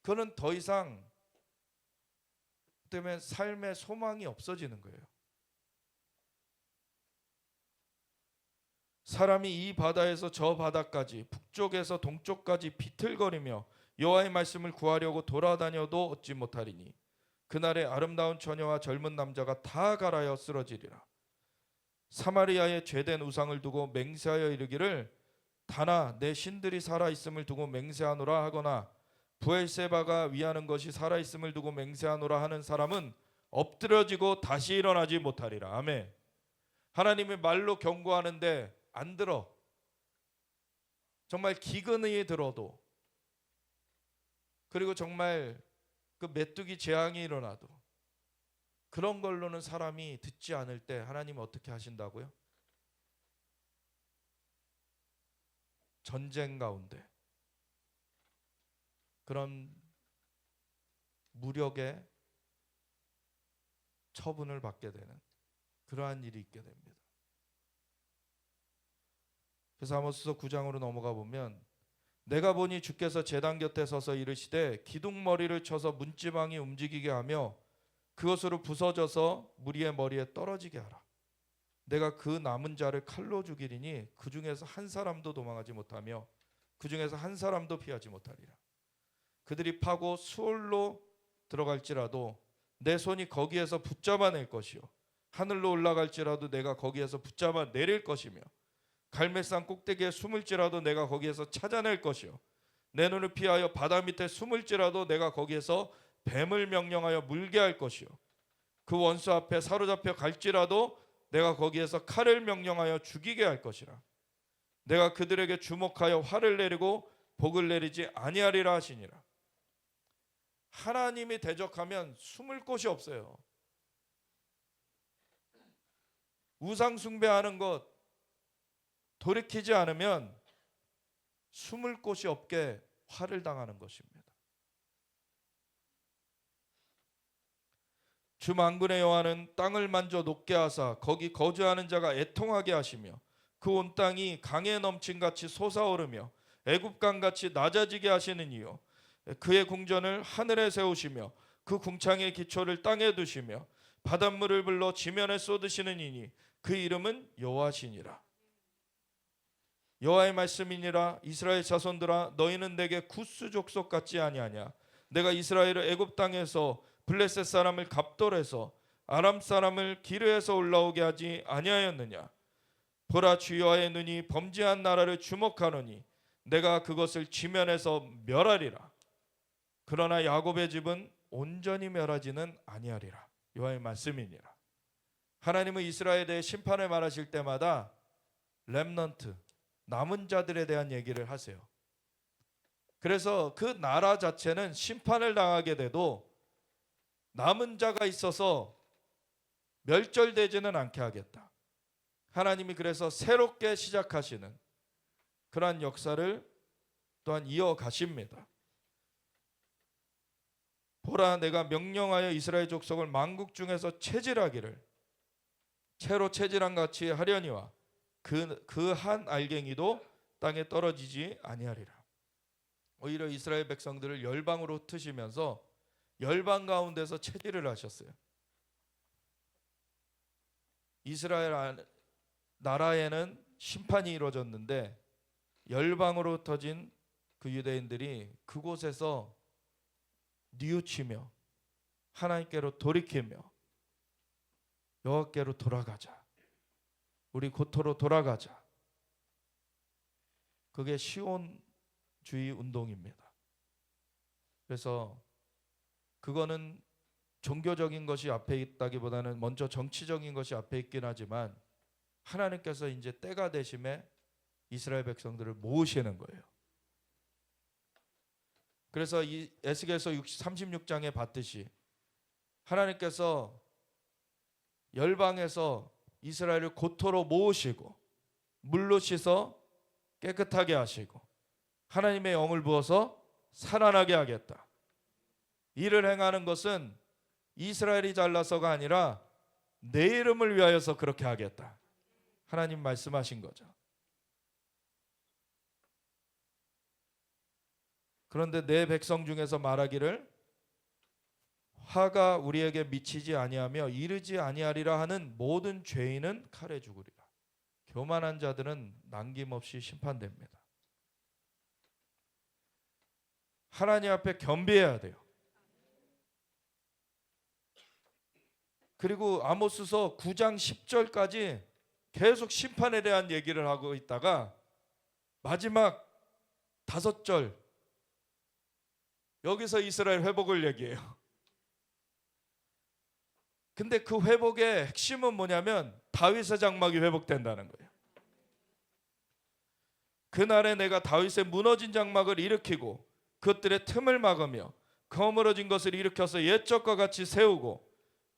그는 더 이상 때문에 삶의 소망이 없어지는 거예요. 사람이 이 바다에서 저 바다까지 북쪽에서 동쪽까지 비틀거리며 여호와의 말씀을 구하려고 돌아다녀도 얻지 못하리니 그날에 아름다운 처녀와 젊은 남자가 다 갈아여 쓰러지리라. 사마리아에 죄된 우상을 두고 맹세하여 이르기를 다나 내 신들이 살아있음을 두고 맹세하노라 하거나 브엘세바가 위하는 것이 살아있음을 두고 맹세하노라 하는 사람은 엎드러지고 다시 일어나지 못하리라. 아멘. 하나님의 말로 경고하는데 안 들어. 정말 기근이 들어도, 그리고 정말 그 메뚜기 재앙이 일어나도 그런 걸로는 사람이 듣지 않을 때 하나님은 어떻게 하신다고요? 전쟁 가운데 그런 무력의 처분을 받게 되는 그러한 일이 있게 됩니다. 그래서 아모스서 9장으로 넘어가 보면 내가 보니 주께서 제단 곁에 서서 이르시되 기둥머리를 쳐서 문지방이 움직이게 하며 그것으로 부서져서 무리의 머리에 떨어지게 하라. 내가 그 남은 자를 칼로 죽이리니 그 중에서 한 사람도 도망하지 못하며 그 중에서 한 사람도 피하지 못하리라. 그들이 파고 수월로 들어갈지라도 내 손이 거기에서 붙잡아낼 것이요 하늘로 올라갈지라도 내가 거기에서 붙잡아 내릴 것이며 갈멜산 꼭대기에 숨을지라도 내가 거기에서 찾아낼 것이요 내 눈을 피하여 바다 밑에 숨을지라도 내가 거기에서 뱀을 명령하여 물게 할 것이요 그 원수 앞에 사로잡혀 갈지라도 내가 거기에서 칼을 명령하여 죽이게 할 것이라. 내가 그들에게 주목하여 화를 내리고 복을 내리지 아니하리라 하시니라. 하나님이 대적하면 숨을 곳이 없어요. 우상 숭배하는 것 돌이키지 않으면 숨을 곳이 없게 화를 당하는 것입니다. 주 만군의 여호와는 땅을 만져 녹게 하사 거기 거주하는 자가 애통하게 하시며 그 온 땅이 강에 넘친같이 솟아오르며 애굽강같이 낮아지게 하시는 이요 그의 궁전을 하늘에 세우시며 그 궁창의 기초를 땅에 두시며 바닷물을 불러 지면에 쏟으시는 이니 그 이름은 여호와시니라. 여호와의 말씀이니라. 이스라엘 자손들아 너희는 내게 구스 족속 같지 아니하냐. 내가 이스라엘을 애굽 땅에서 블레셋 사람을 갑돌에서 아람 사람을 기르에서 올라오게 하지 아니하였느냐. 보라 주 여호와의 눈이 범죄한 나라를 주목하노니 내가 그것을 지면에서 멸하리라. 그러나 야곱의 집은 온전히 멸하지는 아니하리라. 여호와의 말씀이니라. 하나님은 이스라엘에 대해 심판을 말하실 때마다 렘넌트 남은 자들에 대한 얘기를 하세요. 그래서 그 나라 자체는 심판을 당하게 돼도 남은 자가 있어서 멸절되지는 않게 하겠다. 하나님이 그래서 새롭게 시작하시는 그러한 역사를 또한 이어가십니다. 보라 내가 명령하여 이스라엘 족속을 만국 중에서 체질하기를 채로 체질한 같이 하려니와 그 한 알갱이도 땅에 떨어지지 아니하리라. 오히려 이스라엘 백성들을 열방으로 흩으시면서 열방 가운데서 체질을 하셨어요. 이스라엘 나라에는 심판이 이루어졌는데 열방으로 흩어진 그 유대인들이 그곳에서 뉘우치며 하나님께로 돌이키며 여호와께로 돌아가자. 우리 고토로 돌아가자. 그게 시온주의 운동입니다. 그래서 그거는 종교적인 것이 앞에 있다기보다는 먼저 정치적인 것이 앞에 있긴 하지만 하나님께서 이제 때가 되심에 이스라엘 백성들을 모으시는 거예요. 그래서 이 에스겔서 36장에 봤듯이 하나님께서 열방에서 이스라엘을 고토로 모으시고 물로 씻어 깨끗하게 하시고 하나님의 영을 부어서 살아나게 하겠다. 이를 행하는 것은 이스라엘이 잘나서가 아니라 내 이름을 위하여서 그렇게 하겠다. 하나님 말씀하신 거죠. 그런데 내 백성 중에서 말하기를 화가 우리에게 미치지 아니하며 이르지 아니하리라 하는 모든 죄인은 칼에 죽으리라. 교만한 자들은 남김없이 심판됩니다. 하나님 앞에 겸비해야 돼요. 그리고 아모스서 9장 10절까지 계속 심판에 대한 얘기를 하고 있다가 마지막 5절 여기서 이스라엘 회복을 얘기해요. 근데 그 회복의 핵심은 뭐냐면 다윗의 장막이 회복된다는 거예요. 그날에 내가 다윗의 무너진 장막을 일으키고 그것들의 틈을 막으며 거물어진 것을 일으켜서 옛적과 같이 세우고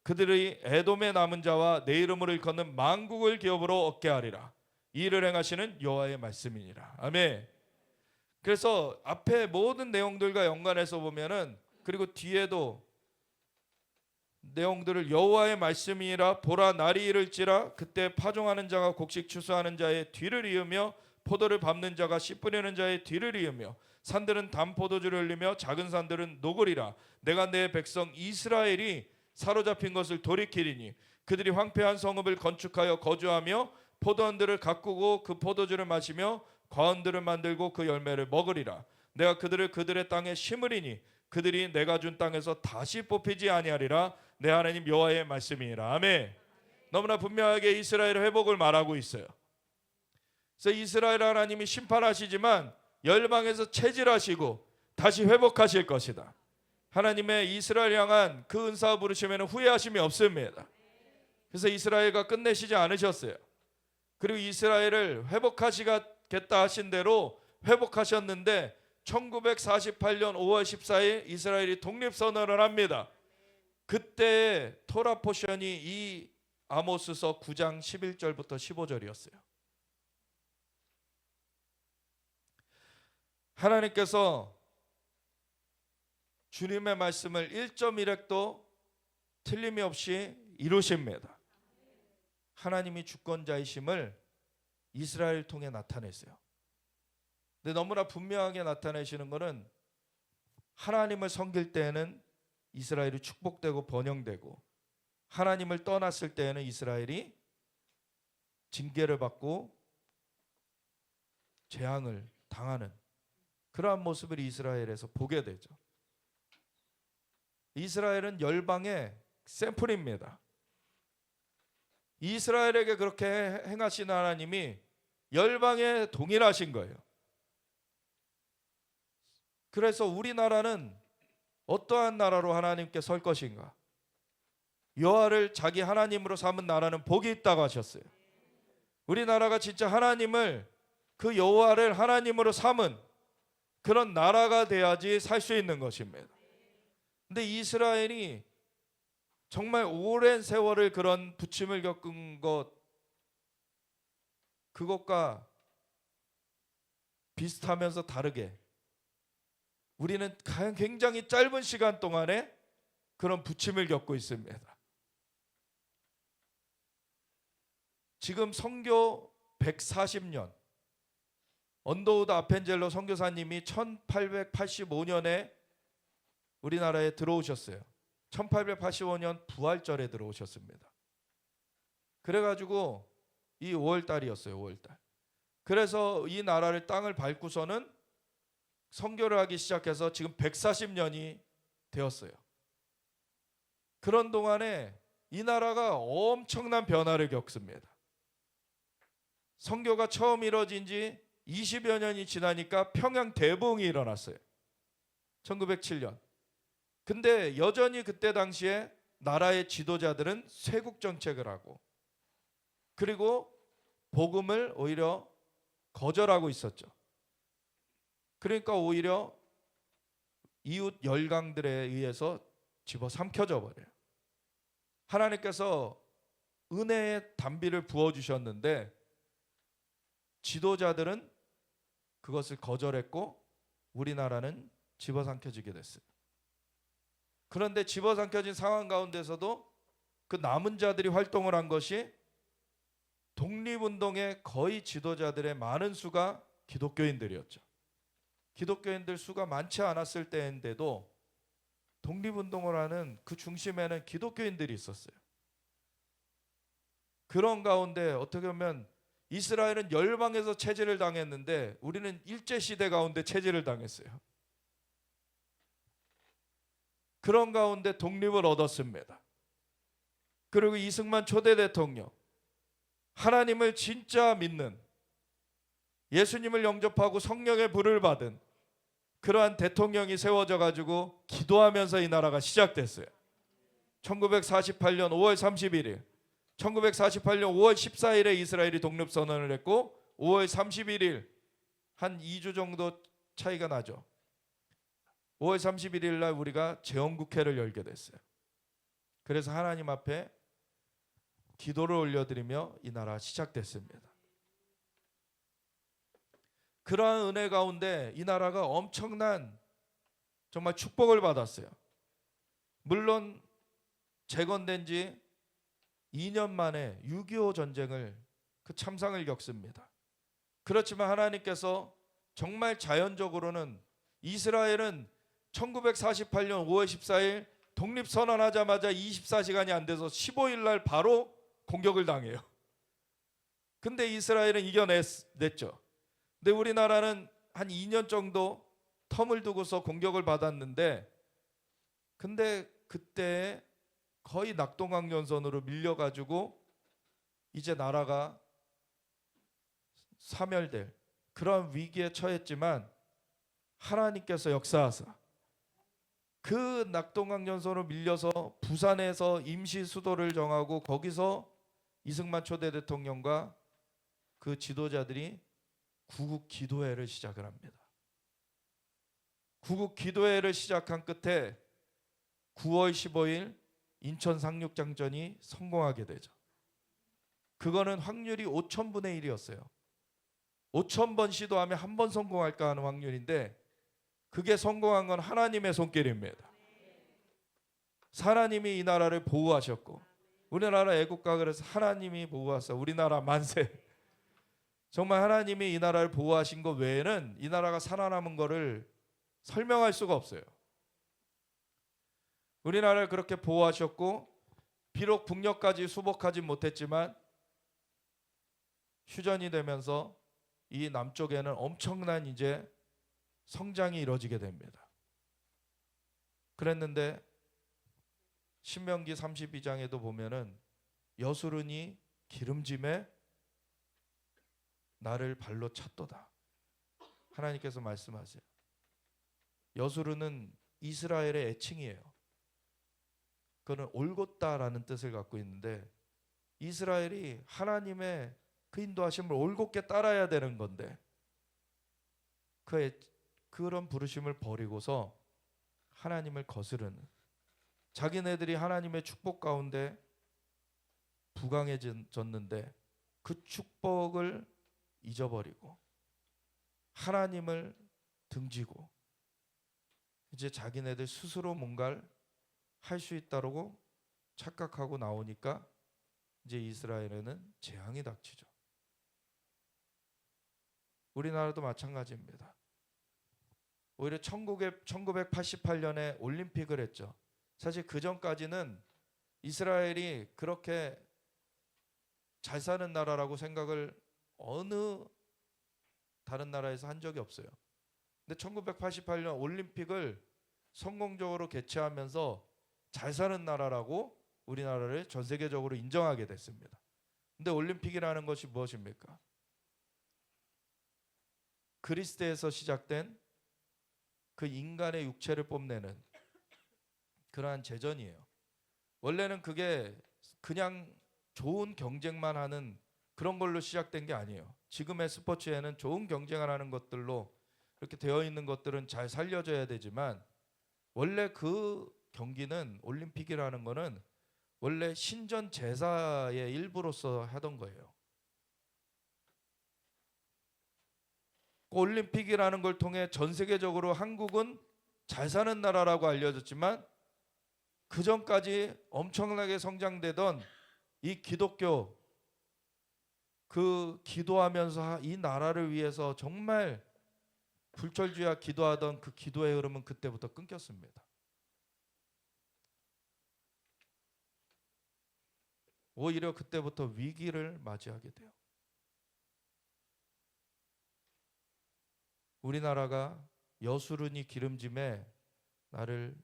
그들의 에돔의 남은 자와 내 이름으로 일컫는 만국을 기업으로 얻게 하리라. 이 일을 행하시는 여호와의 말씀이니라. 아멘. 그래서 앞에 모든 내용들과 연관해서 보면은 그리고 뒤에도 내용들을 여호와의 말씀이라 보라 날이 이를지라 그때 파종하는 자가 곡식 추수하는 자의 뒤를 이으며 포도를 밟는 자가 씨 뿌리는 자의 뒤를 이으며 산들은 단 포도주를 흘리며 작은 산들은 녹으리라. 내가 내 백성 이스라엘이 사로잡힌 것을 돌이키리니 그들이 황폐한 성읍을 건축하여 거주하며 포도원들을 가꾸고 그 포도주를 마시며 과원들을 만들고 그 열매를 먹으리라. 내가 그들을 그들의 땅에 심으리니 그들이 내가 준 땅에서 다시 뽑히지 아니하리라. 내 하나님 여호와의 말씀이니라. 아멘. 너무나 분명하게 이스라엘의 회복을 말하고 있어요. 그래서 이스라엘 하나님이 심판하시지만 열방에서 체질하시고 다시 회복하실 것이다. 하나님의 이스라엘 향한 그 은사 부르심에는 후회하심이 없습니다. 그래서 이스라엘과 끝내시지 않으셨어요. 그리고 이스라엘을 회복하시겠다 하신 대로 회복하셨는데 1948년 5월 14일 이스라엘이 독립선언을 합니다. 그때 토라 포션이 이 아모스서 9장 11절부터 15절이었어요. 하나님께서 주님의 말씀을 1.1획도 틀림이 없이 이루십니다. 하나님이 주권자이심을 이스라엘을 통해 나타냈어요. 근데 너무나 분명하게 나타내시는 것은 하나님을 섬길 때에는 이스라엘이 축복되고 번영되고 하나님을 떠났을 때에는 이스라엘이 징계를 받고 재앙을 당하는 그러한 모습을 이스라엘에서 보게 되죠. 이스라엘은 열방의 샘플입니다. 이스라엘에게 그렇게 행하신 하나님이 열방에 동일하신 거예요. 그래서 우리나라는 어떠한 나라로 하나님께 설 것인가? 여호와를 자기 하나님으로 삼은 나라는 복이 있다고 하셨어요. 우리나라가 진짜 하나님을 그 여호와를 하나님으로 삼은 그런 나라가 돼야지 살 수 있는 것입니다. 근데 이스라엘이 정말 오랜 세월을 그런 부침을 겪은 것 그것과 비슷하면서 다르게 우리는 굉장히 짧은 시간 동안에 그런 부침을 겪고 있습니다. 지금 선교 140년 언더우드 아펜젤로 선교사님이 1885년에 우리나라에 들어오셨어요. 1885년 부활절에 들어오셨습니다. 그래가지고 이 5월달이었어요. 5월달. 그래서 이 나라를 땅을 밟고서는 선교를 하기 시작해서 지금 140년이 되었어요. 그런 동안에 이 나라가 엄청난 변화를 겪습니다. 선교가 처음 이뤄진 지 20여 년이 지나니까 평양 대붕이 일어났어요. 1907년. 근데 여전히 그때 당시에 나라의 지도자들은 쇄국 정책을 하고 그리고 복음을 오히려 거절하고 있었죠. 그러니까 오히려 이웃 열강들에 의해서 집어삼켜져 버려요. 하나님께서 은혜의 단비를 부어주셨는데 지도자들은 그것을 거절했고 우리나라는 집어삼켜지게 됐어요. 그런데 집어삼켜진 상황 가운데서도 그 남은 자들이 활동을 한 것이 독립운동의 거의 지도자들의 많은 수가 기독교인들이었죠. 기독교인들 수가 많지 않았을 때인데도 독립운동을 하는 그 중심에는 기독교인들이 있었어요. 그런 가운데 어떻게 보면 이스라엘은 열방에서 체제를 당했는데 우리는 일제시대 가운데 체제를 당했어요. 그런 가운데 독립을 얻었습니다. 그리고 이승만 초대 대통령, 하나님을 진짜 믿는, 예수님을 영접하고 성령의 불을 받은 그러한 대통령이 세워져 가지고 기도하면서 이 나라가 시작됐어요. 1948년 5월 31일 1948년 5월 14일에 이스라엘이 독립선언을 했고 5월 31일 한 2주 정도 차이가 나죠. 5월 31일 날 우리가 재헌국회를 열게 됐어요. 그래서 하나님 앞에 기도를 올려드리며 이 나라 시작됐습니다. 그러한 은혜 가운데 이 나라가 엄청난 정말 축복을 받았어요. 물론 재건된 지 2년 만에 6.25 전쟁을 그 참상을 겪습니다. 그렇지만 하나님께서 정말 자연적으로는 이스라엘은 1948년 5월 14일 독립선언하자마자 24시간이 안 돼서 15일 날 바로 공격을 당해요. 근데 이스라엘은 이겨냈죠. 근데 우리나라는 한 2년 정도 텀을 두고서 공격을 받았는데 근데 그때 거의 낙동강연선으로 밀려가지고 이제 나라가 사멸될 그런 위기에 처했지만 하나님께서 역사하사 그 낙동강연선으로 밀려서 부산에서 임시 수도를 정하고 거기서 이승만 초대 대통령과 그 지도자들이 구국 기도회를 시작을 합니다. 구국 기도회를 시작한 끝에 9월 15일 인천 상륙작전이 성공하게 되죠. 그거는 확률이 5,000분의 1이었어요. 5,000번 시도하면 한 번 성공할까 하는 확률인데 그게 성공한 건 하나님의 손길입니다. 하나님이 이 나라를 보호하셨고 우리나라 애국가 그래서 하나님이 보호하사 우리나라 만세. 정말 하나님이 이 나라를 보호하신 것 외에는 이 나라가 살아남은 거를 설명할 수가 없어요. 우리나라를 그렇게 보호하셨고 비록 북녘까지 수복하지 못했지만 휴전이 되면서 이 남쪽에는 엄청난 이제 성장이 이루어지게 됩니다. 그랬는데 신명기 32장에도 보면은 여수르니 기름짐에 나를 발로 찼도다. 하나님께서 말씀하세요. 여수르는 이스라엘의 애칭이에요. 그거는 올곧다라는 뜻을 갖고 있는데 이스라엘이 하나님의 그 인도하심을 올곧게 따라야 되는 건데 그런 부르심을 버리고서 하나님을 거스르는 자기네들이 하나님의 축복 가운데 부강해졌는데 그 축복을 잊어버리고 하나님을 등지고 이제 자기네들 스스로 뭔가를 할 수 있다고 착각하고 나오니까 이제 이스라엘에는 재앙이 닥치죠. 우리나라도 마찬가지입니다. 오히려 1988년에 올림픽을 했죠. 사실 그 전까지는 이스라엘이 그렇게 잘 사는 나라라고 생각을 어느 다른 나라에서 한 적이 없어요. 근데 1988년 올림픽을 성공적으로 개최하면서 잘 사는 나라라고 우리나라를 전 세계적으로 인정하게 됐습니다. 근데 올림픽이라는 것이 무엇입니까? 그리스에서 시작된 그 인간의 육체를 뽐내는 그러한 제전이에요. 원래는 그게 그냥 좋은 경쟁만 하는 그런 걸로 시작된 게 아니에요. 지금의 스포츠에는 좋은 경쟁을 하는 것들로 이렇게 되어 있는 것들은 잘 살려져야 되지만, 원래 그 경기는, 올림픽이라는 거는 원래 신전 제사의 일부로서 하던 거예요. 그 올림픽이라는 걸 통해 전 세계적으로 한국은 잘 사는 나라라고 알려졌지만, 그 전까지 엄청나게 성장되던 이 기독교, 그 기도하면서 이 나라를 위해서 정말 불철주야 기도하던 그 기도의 흐름은 그때부터 끊겼습니다. 오히려 그때부터 위기를 맞이하게 돼요. 우리나라가 여수르니 기름짐에 나를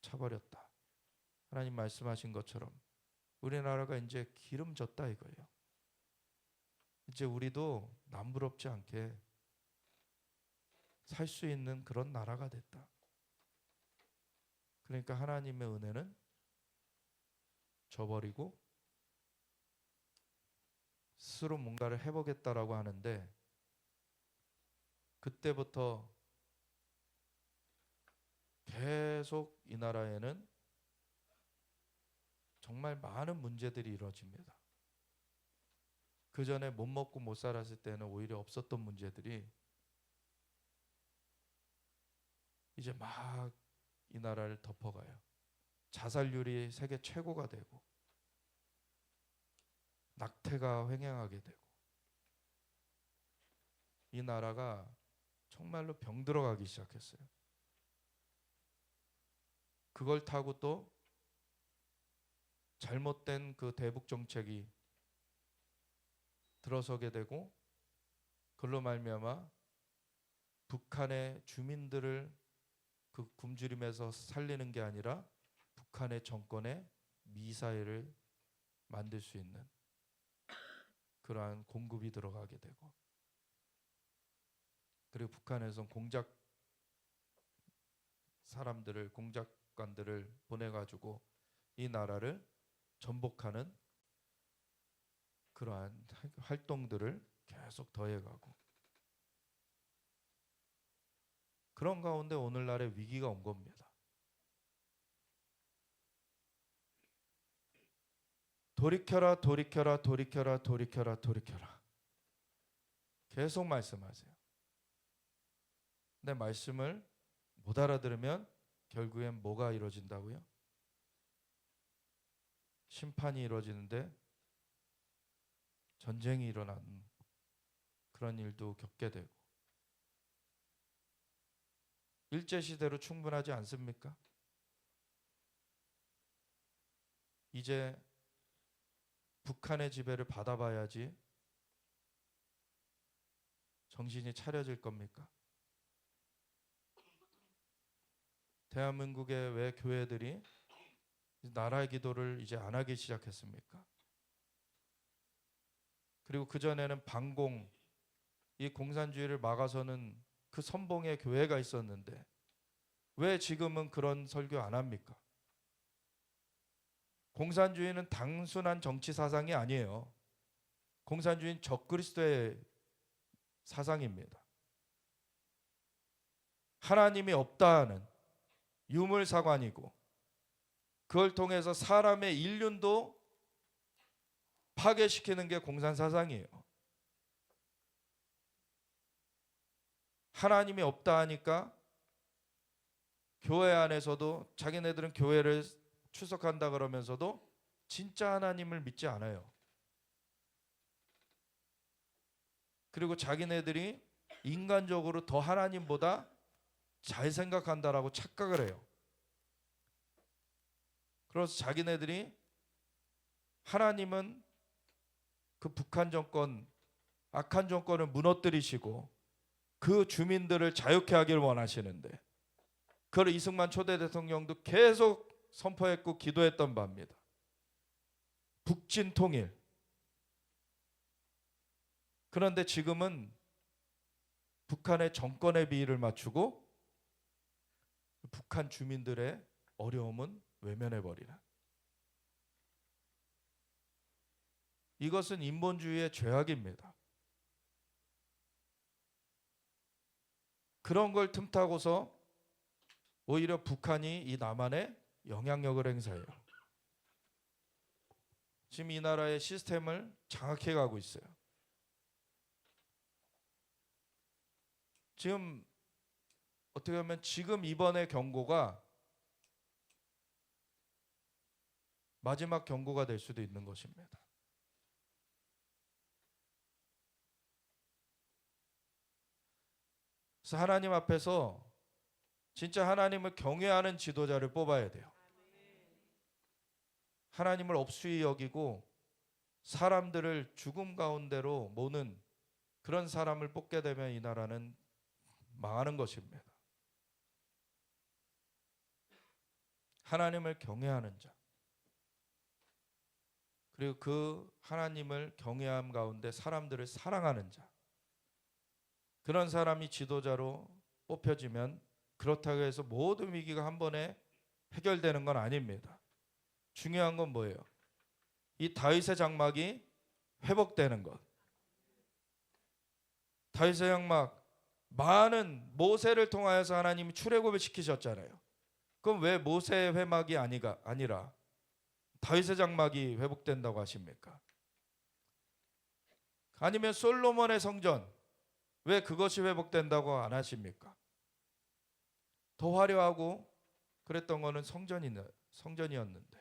차버렸다. 하나님 말씀하신 것처럼 우리나라가 이제 기름졌다 이거예요. 이제 우리도 남부럽지 않게 살 수 있는 그런 나라가 됐다. 그러니까 하나님의 은혜는 저버리고 스스로 뭔가를 해보겠다라고 하는데, 그때부터 계속 이 나라에는 정말 많은 문제들이 이루어집니다. 그 전에 못 먹고 못 살았을 때는 오히려 없었던 문제들이 이제 막 이 나라를 덮어가요. 자살률이 세계 최고가 되고, 낙태가 횡행하게 되고, 이 나라가 정말로 병들어가기 시작했어요. 그걸 타고 또 잘못된 그 대북 정책이 들어서게 되고, 그걸로 말미암아 북한의 주민들을 그 굶주림에서 살리는 게 아니라 북한의 정권에 미사일을 만들 수 있는 그러한 공급이 들어가게 되고, 그리고 북한에서 공작 사람들을, 공작관들을 보내가지고 이 나라를 전복하는 그러한 활동들을 계속 더해가고, 그런 가운데 오늘날의 위기가 온 겁니다. 돌이켜라, 돌이켜라, 돌이켜라, 돌이켜라, 돌이켜라. 계속 말씀하세요. 근데 말씀을 못 알아들으면 결국엔 뭐가 이루어진다고요? 심판이 이루어지는데 전쟁이 일어나는 그런 일도 겪게 되고, 일제시대로 충분하지 않습니까? 이제 북한의 지배를 받아봐야지 정신이 차려질 겁니까? 대한민국의 왜 교회들이 나라의 기도를 이제 안 하기 시작했습니까? 그리고 그전에는 반공, 이 공산주의를 막아서는 그 선봉의 교회가 있었는데 왜 지금은 그런 설교 안 합니까? 공산주의는 단순한 정치 사상이 아니에요. 공산주의는 적그리스도의 사상입니다. 하나님이 없다는 유물사관이고, 그걸 통해서 사람의 인륜도 파괴시키는 게 공산사상이에요. 하나님이 없다 하니까 교회 안에서도 자기네들은 교회를 출석한다 그러면서도 진짜 하나님을 믿지 않아요. 그리고 자기네들이 인간적으로 더 하나님보다 잘 생각한다라고 착각을 해요. 그래서 자기네들이 하나님은 그 북한 정권, 악한 정권을 무너뜨리시고 그 주민들을 자유케 하길 원하시는데, 그걸 이승만 초대 대통령도 계속 선포했고 기도했던 바입니다. 북진 통일. 그런데 지금은 북한의 정권의 비위를 맞추고 북한 주민들의 어려움은 외면해버리는, 이것은 인본주의의 죄악입니다. 그런 걸 틈타고서 오히려 북한이 이 남한에 영향력을 행사해요. 지금 이 나라의 시스템을 장악해 가고 있어요. 지금 어떻게 보면 지금 이번의 경고가 마지막 경고가 될 수도 있는 것입니다. 그래서 하나님 앞에서 진짜 하나님을 경외하는 지도자를 뽑아야 돼요. 하나님을 업수히 여기고 사람들을 죽음 가운데로 모는 그런 사람을 뽑게 되면 이 나라는 망하는 것입니다. 하나님을 경외하는 자, 그리고 그 하나님을 경외함 가운데 사람들을 사랑하는 자, 그런 사람이 지도자로 뽑혀지면 그렇다고 해서 모든 위기가 한 번에 해결되는 건 아닙니다. 중요한 건 뭐예요? 이 다윗의 장막이 회복되는 것. 다윗의 장막, 많은 모세를 통하여서 하나님이 출애굽을 시키셨잖아요. 그럼 왜 모세의 회막이 아니라 다윗의 장막이 회복된다고 하십니까? 아니면 솔로몬의 성전, 왜 그것이 회복된다고 안 하십니까? 더 화려하고 그랬던 거는 성전이었는데,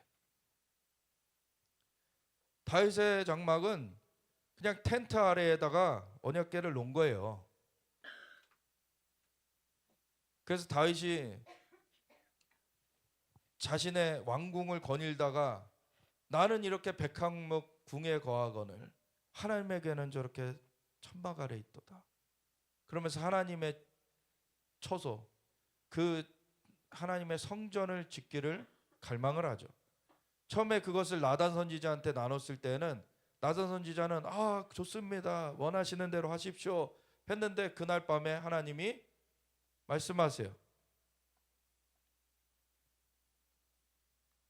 다윗의 장막은 그냥 텐트 아래에다가 언약궤를 놓은 거예요. 그래서 다윗이 자신의 왕궁을 거닐다가 나는 이렇게 백향목 궁에 거하거늘 하나님에게는 저렇게 천막 아래 있도다. 그러면서 하나님의 처소, 그 하나님의 성전을 짓기를 갈망을 하죠. 처음에 그것을 나단 선지자한테 나눴을 때는 나단 선지자는 좋습니다, 원하시는 대로 하십시오 했는데, 그날 밤에 하나님이 말씀하세요.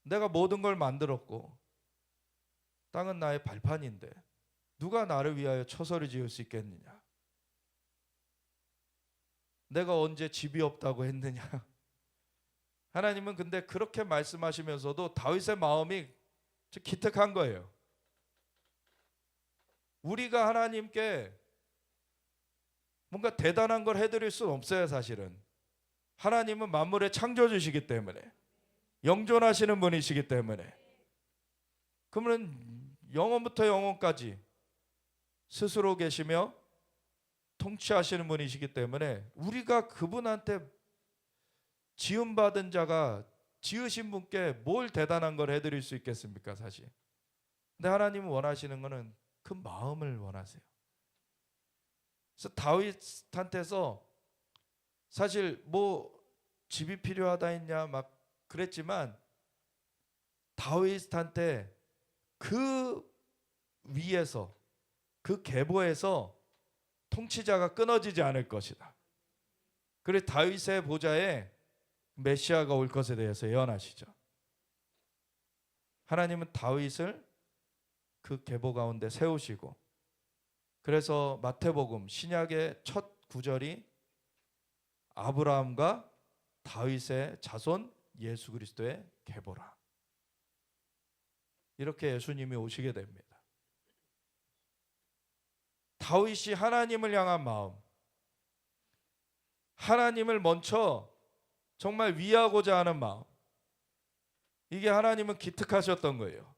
내가 모든 걸 만들었고 땅은 나의 발판인데 누가 나를 위하여 처소를 지을 수 있겠느냐? 내가 언제 집이 없다고 했느냐? 하나님은 근데 그렇게 말씀하시면서도 다윗의 마음이 기특한 거예요. 우리가 하나님께 뭔가 대단한 걸 해드릴 수 없어요. 사실은 하나님은 만물의 창조주시기 때문에, 영존하시는 분이시기 때문에, 그러면 영원부터 영원까지 스스로 계시며 통치하시는 분이시기 때문에 우리가 그분한테 지음받은 자가 지으신 분께 뭘 대단한 걸 해드릴 수 있겠습니까? 사실. 근데 하나님은 원하시는 거는 그 마음을 원하세요. 그래서 다윗한테서 사실 뭐 집이 필요하다 했냐 막 그랬지만, 다윗한테 그 위에서, 그 계보에서 통치자가 끊어지지 않을 것이다. 그래서 다윗의 보좌에 메시아가 올 것에 대해서 예언하시죠. 하나님은 다윗을 그 계보 가운데 세우시고, 그래서 마태복음 신약의 첫 구절이 아브라함과 다윗의 자손 예수 그리스도의 계보라. 이렇게 예수님이 오시게 됩니다. 다윗이 하나님을 향한 마음, 하나님을 먼저 정말 위하고자 하는 마음, 이게 하나님은 기특하셨던 거예요.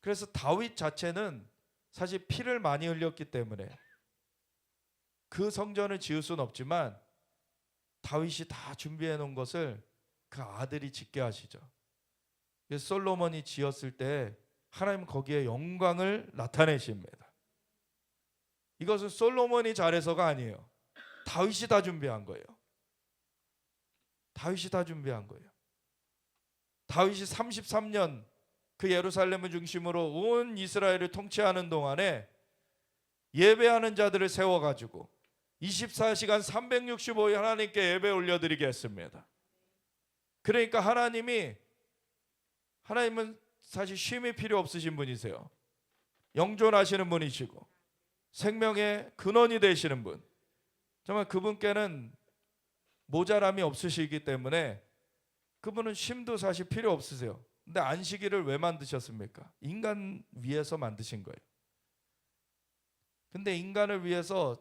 그래서 다윗 자체는 사실 피를 많이 흘렸기 때문에 그 성전을 지을 수는 없지만 다윗이 다 준비해 놓은 것을 그 아들이 짓게 하시죠. 그래서 솔로몬이 지었을 때 하나님은 거기에 영광을 나타내십니다. 이것은 솔로몬이 잘해서가 아니에요. 다윗이 다 준비한 거예요. 다윗이 다 준비한 거예요. 다윗이 33년 그 예루살렘을 중심으로 온 이스라엘을 통치하는 동안에 예배하는 자들을 세워가지고 24시간 365일 하나님께 예배 올려드리게 했습니다. 그러니까 하나님은 사실 쉼이 필요 없으신 분이세요. 영존하시는 분이시고 생명의 근원이 되시는 분, 정말 그분께는 모자람이 없으시기 때문에 그분은 쉼도 사실 필요 없으세요. 근데 안식일을 왜 만드셨습니까? 인간 위해서 만드신 거예요. 근데 인간을 위해서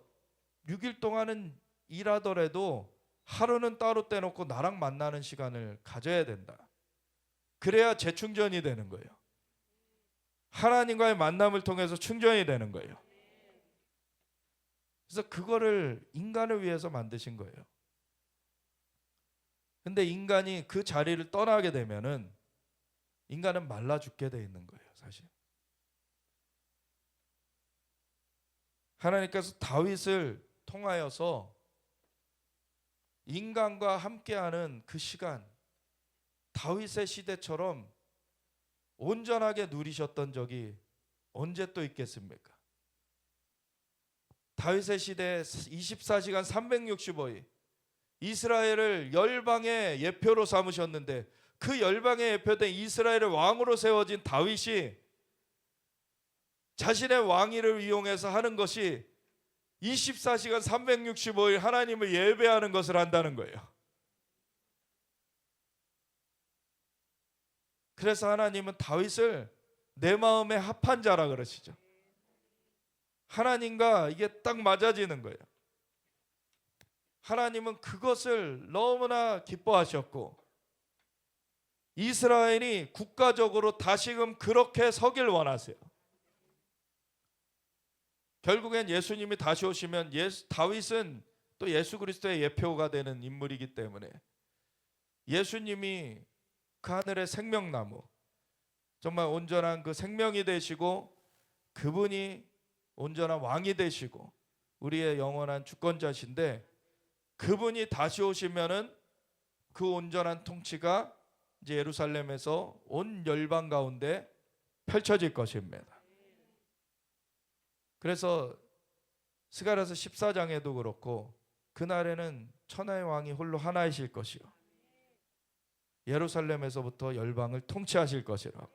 6일 동안은 일하더라도 하루는 따로 떼놓고 나랑 만나는 시간을 가져야 된다. 그래야 재충전이 되는 거예요. 하나님과의 만남을 통해서 충전이 되는 거예요. 그래서 그거를 인간을 위해서 만드신 거예요. 근데 인간이 그 자리를 떠나게 되면은 인간은 말라 죽게 돼 있는 거예요, 사실. 하나님께서 다윗을 통하여서 인간과 함께하는 그 시간, 다윗의 시대처럼 온전하게 누리셨던 적이 언제 또 있겠습니까? 다윗의 시대에 24시간 365일 이스라엘을 열방의 예표로 삼으셨는데, 그 열방의 예표된 이스라엘의 왕으로 세워진 다윗이 자신의 왕위를 이용해서 하는 것이 24시간 365일 하나님을 예배하는 것을 한다는 거예요. 그래서 하나님은 다윗을 내 마음에 합한 자라 그러시죠. 하나님과 이게 딱 맞아지는 거예요. 하나님은 그것을 너무나 기뻐하셨고, 이스라엘이 국가적으로 다시금 그렇게 서길 원하세요. 결국엔 예수님이 다시 오시면 다윗은 또 예수 그리스도의 예표가 되는 인물이기 때문에 예수님이 그 하늘의 생명나무, 정말 온전한 그 생명이 되시고 그분이 온전한 왕이 되시고 우리의 영원한 주권자신데, 그분이 다시 오시면은 그 온전한 통치가 이제 예루살렘에서 온 열방 가운데 펼쳐질 것입니다. 그래서 스가랴서 14장에도 그렇고 그날에는 천하의 왕이 홀로 하나이실 것이요 예루살렘에서부터 열방을 통치하실 것이라고.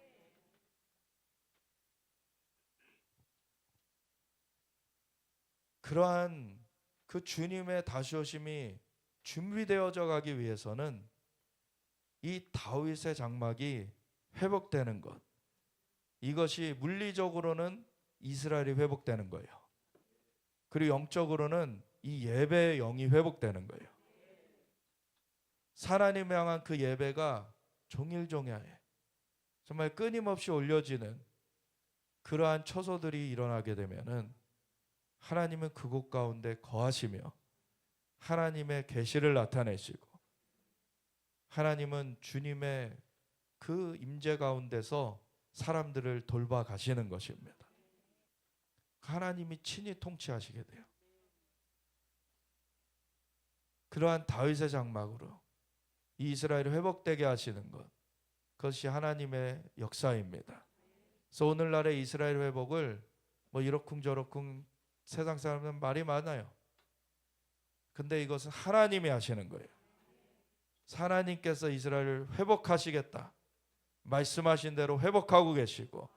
그러한 그 주님의 다시 오심이 준비되어져 가기 위해서는 이 다윗의 장막이 회복되는 것, 이것이 물리적으로는 이스라엘이 회복되는 거예요. 그리고 영적으로는 이 예배의 영이 회복되는 거예요. 하나님을 향한 그 예배가 종일종야에 정말 끊임없이 올려지는 그러한 처소들이 일어나게 되면은 하나님은 그곳 가운데 거하시며 하나님의 계시를 나타내시고, 하나님은 주님의 그 임재 가운데서 사람들을 돌봐 가시는 것입니다. 하나님이 친히 통치하시게 돼요. 그러한 다윗의 장막으로 이 이스라엘을 회복되게 하시는 것, 그것이 하나님의 역사입니다. 그래서 오늘날의 이스라엘 회복을 뭐 이러쿵저러쿵 세상 사람들은 말이 많아요. 근데 이것은 하나님이 하시는 거예요. 하나님께서 이스라엘을 회복하시겠다 말씀하신 대로 회복하고 계시고,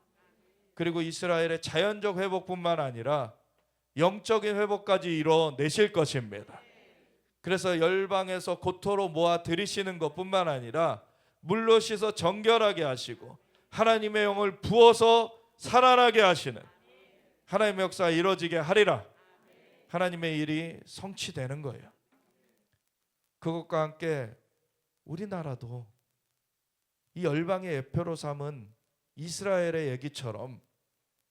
그리고 이스라엘의 자연적 회복뿐만 아니라 영적인 회복까지 이뤄내실 것입니다. 그래서 열방에서 고토로 모아 들이시는 것뿐만 아니라 물로 씻어 정결하게 하시고 하나님의 영을 부어서 살아나게 하시는 하나님의 역사가 이루어지게 하리라. 하나님의 일이 성취되는 거예요. 그것과 함께 우리나라도 이 열방의 예표로 삼은 이스라엘의 얘기처럼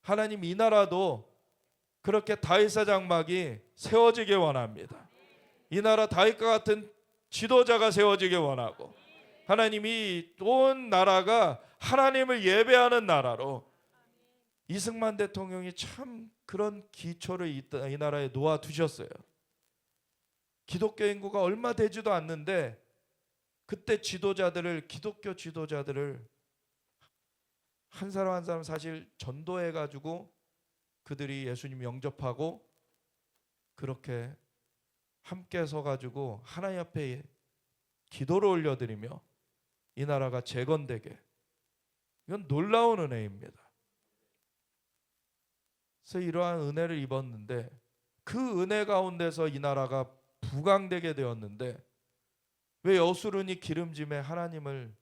하나님 이 나라도 그렇게 다윗의 장막이 세워지길 원합니다. 이 나라 다윗과 같은 지도자가 세워지길 원하고, 하나님이 온 나라가 하나님을 예배하는 나라로, 이승만 대통령이 참 그런 기초를 이 나라에 놓아두셨어요. 기독교 인구가 얼마 되지도 않는데 그때 기독교 지도자들을 한 사람 한 사람 사실 전도해가지고 그들이 예수님 영접하고 그렇게 함께 서가지고 하나님 앞에 기도를 올려드리며 이 나라가 재건되게, 이건 놀라운 은혜입니다. 그래서 이러한 은혜를 입었는데 그 은혜 가운데서 이 나라가 부강되게 되었는데 왜 여수르니 기름짐에 하나님을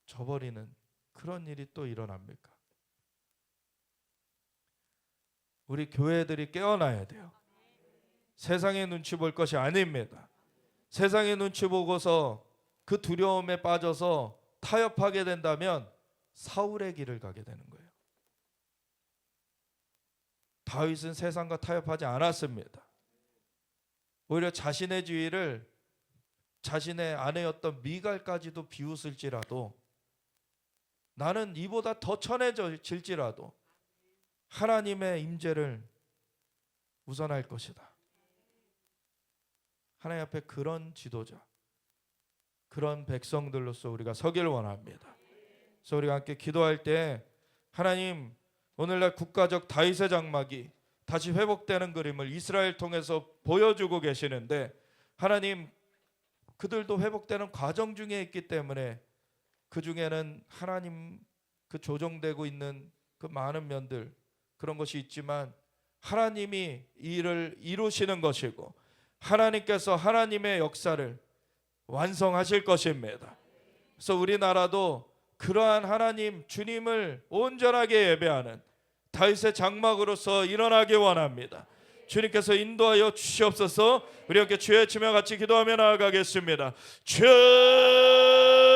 저버리는 그런 일이 또 일어납니까? 우리 교회들이 깨어나야 돼요. 세상의 눈치 볼 것이 아닙니다. 세상의 눈치 보고서 그 두려움에 빠져서 타협하게 된다면 사울의 길을 가게 되는 거예요. 다윗은 세상과 타협하지 않았습니다. 오히려 자신의 주의를 자신의 아내였던 미갈까지도 비웃을지라도 나는 이보다 더 천해질지라도 하나님의 임재를 우선할 것이다. 하나님 앞에 그런 지도자, 그런 백성들로서 우리가 서길 원합니다. 그래서 우리가 함께 기도할 때 하나님, 오늘날 국가적 다윗의 장막이 다시 회복되는 그림을 이스라엘 통해서 보여주고 계시는데 하나님, 그들도 회복되는 과정 중에 있기 때문에 그 중에는 하나님 그 조정되고 있는 그 많은 면들, 그런 것이 있지만 하나님이 이 일을 이루시는 것이고 하나님께서 하나님의 역사를 완성하실 것입니다. 그래서 우리나라도 그러한 하나님 주님을 온전하게 예배하는 다윗의 장막으로서 일어나기 원합니다. 주님께서 인도하여 주시옵소서. 우리 함께 주의 치며 같이 기도하며 나아가겠습니다. 주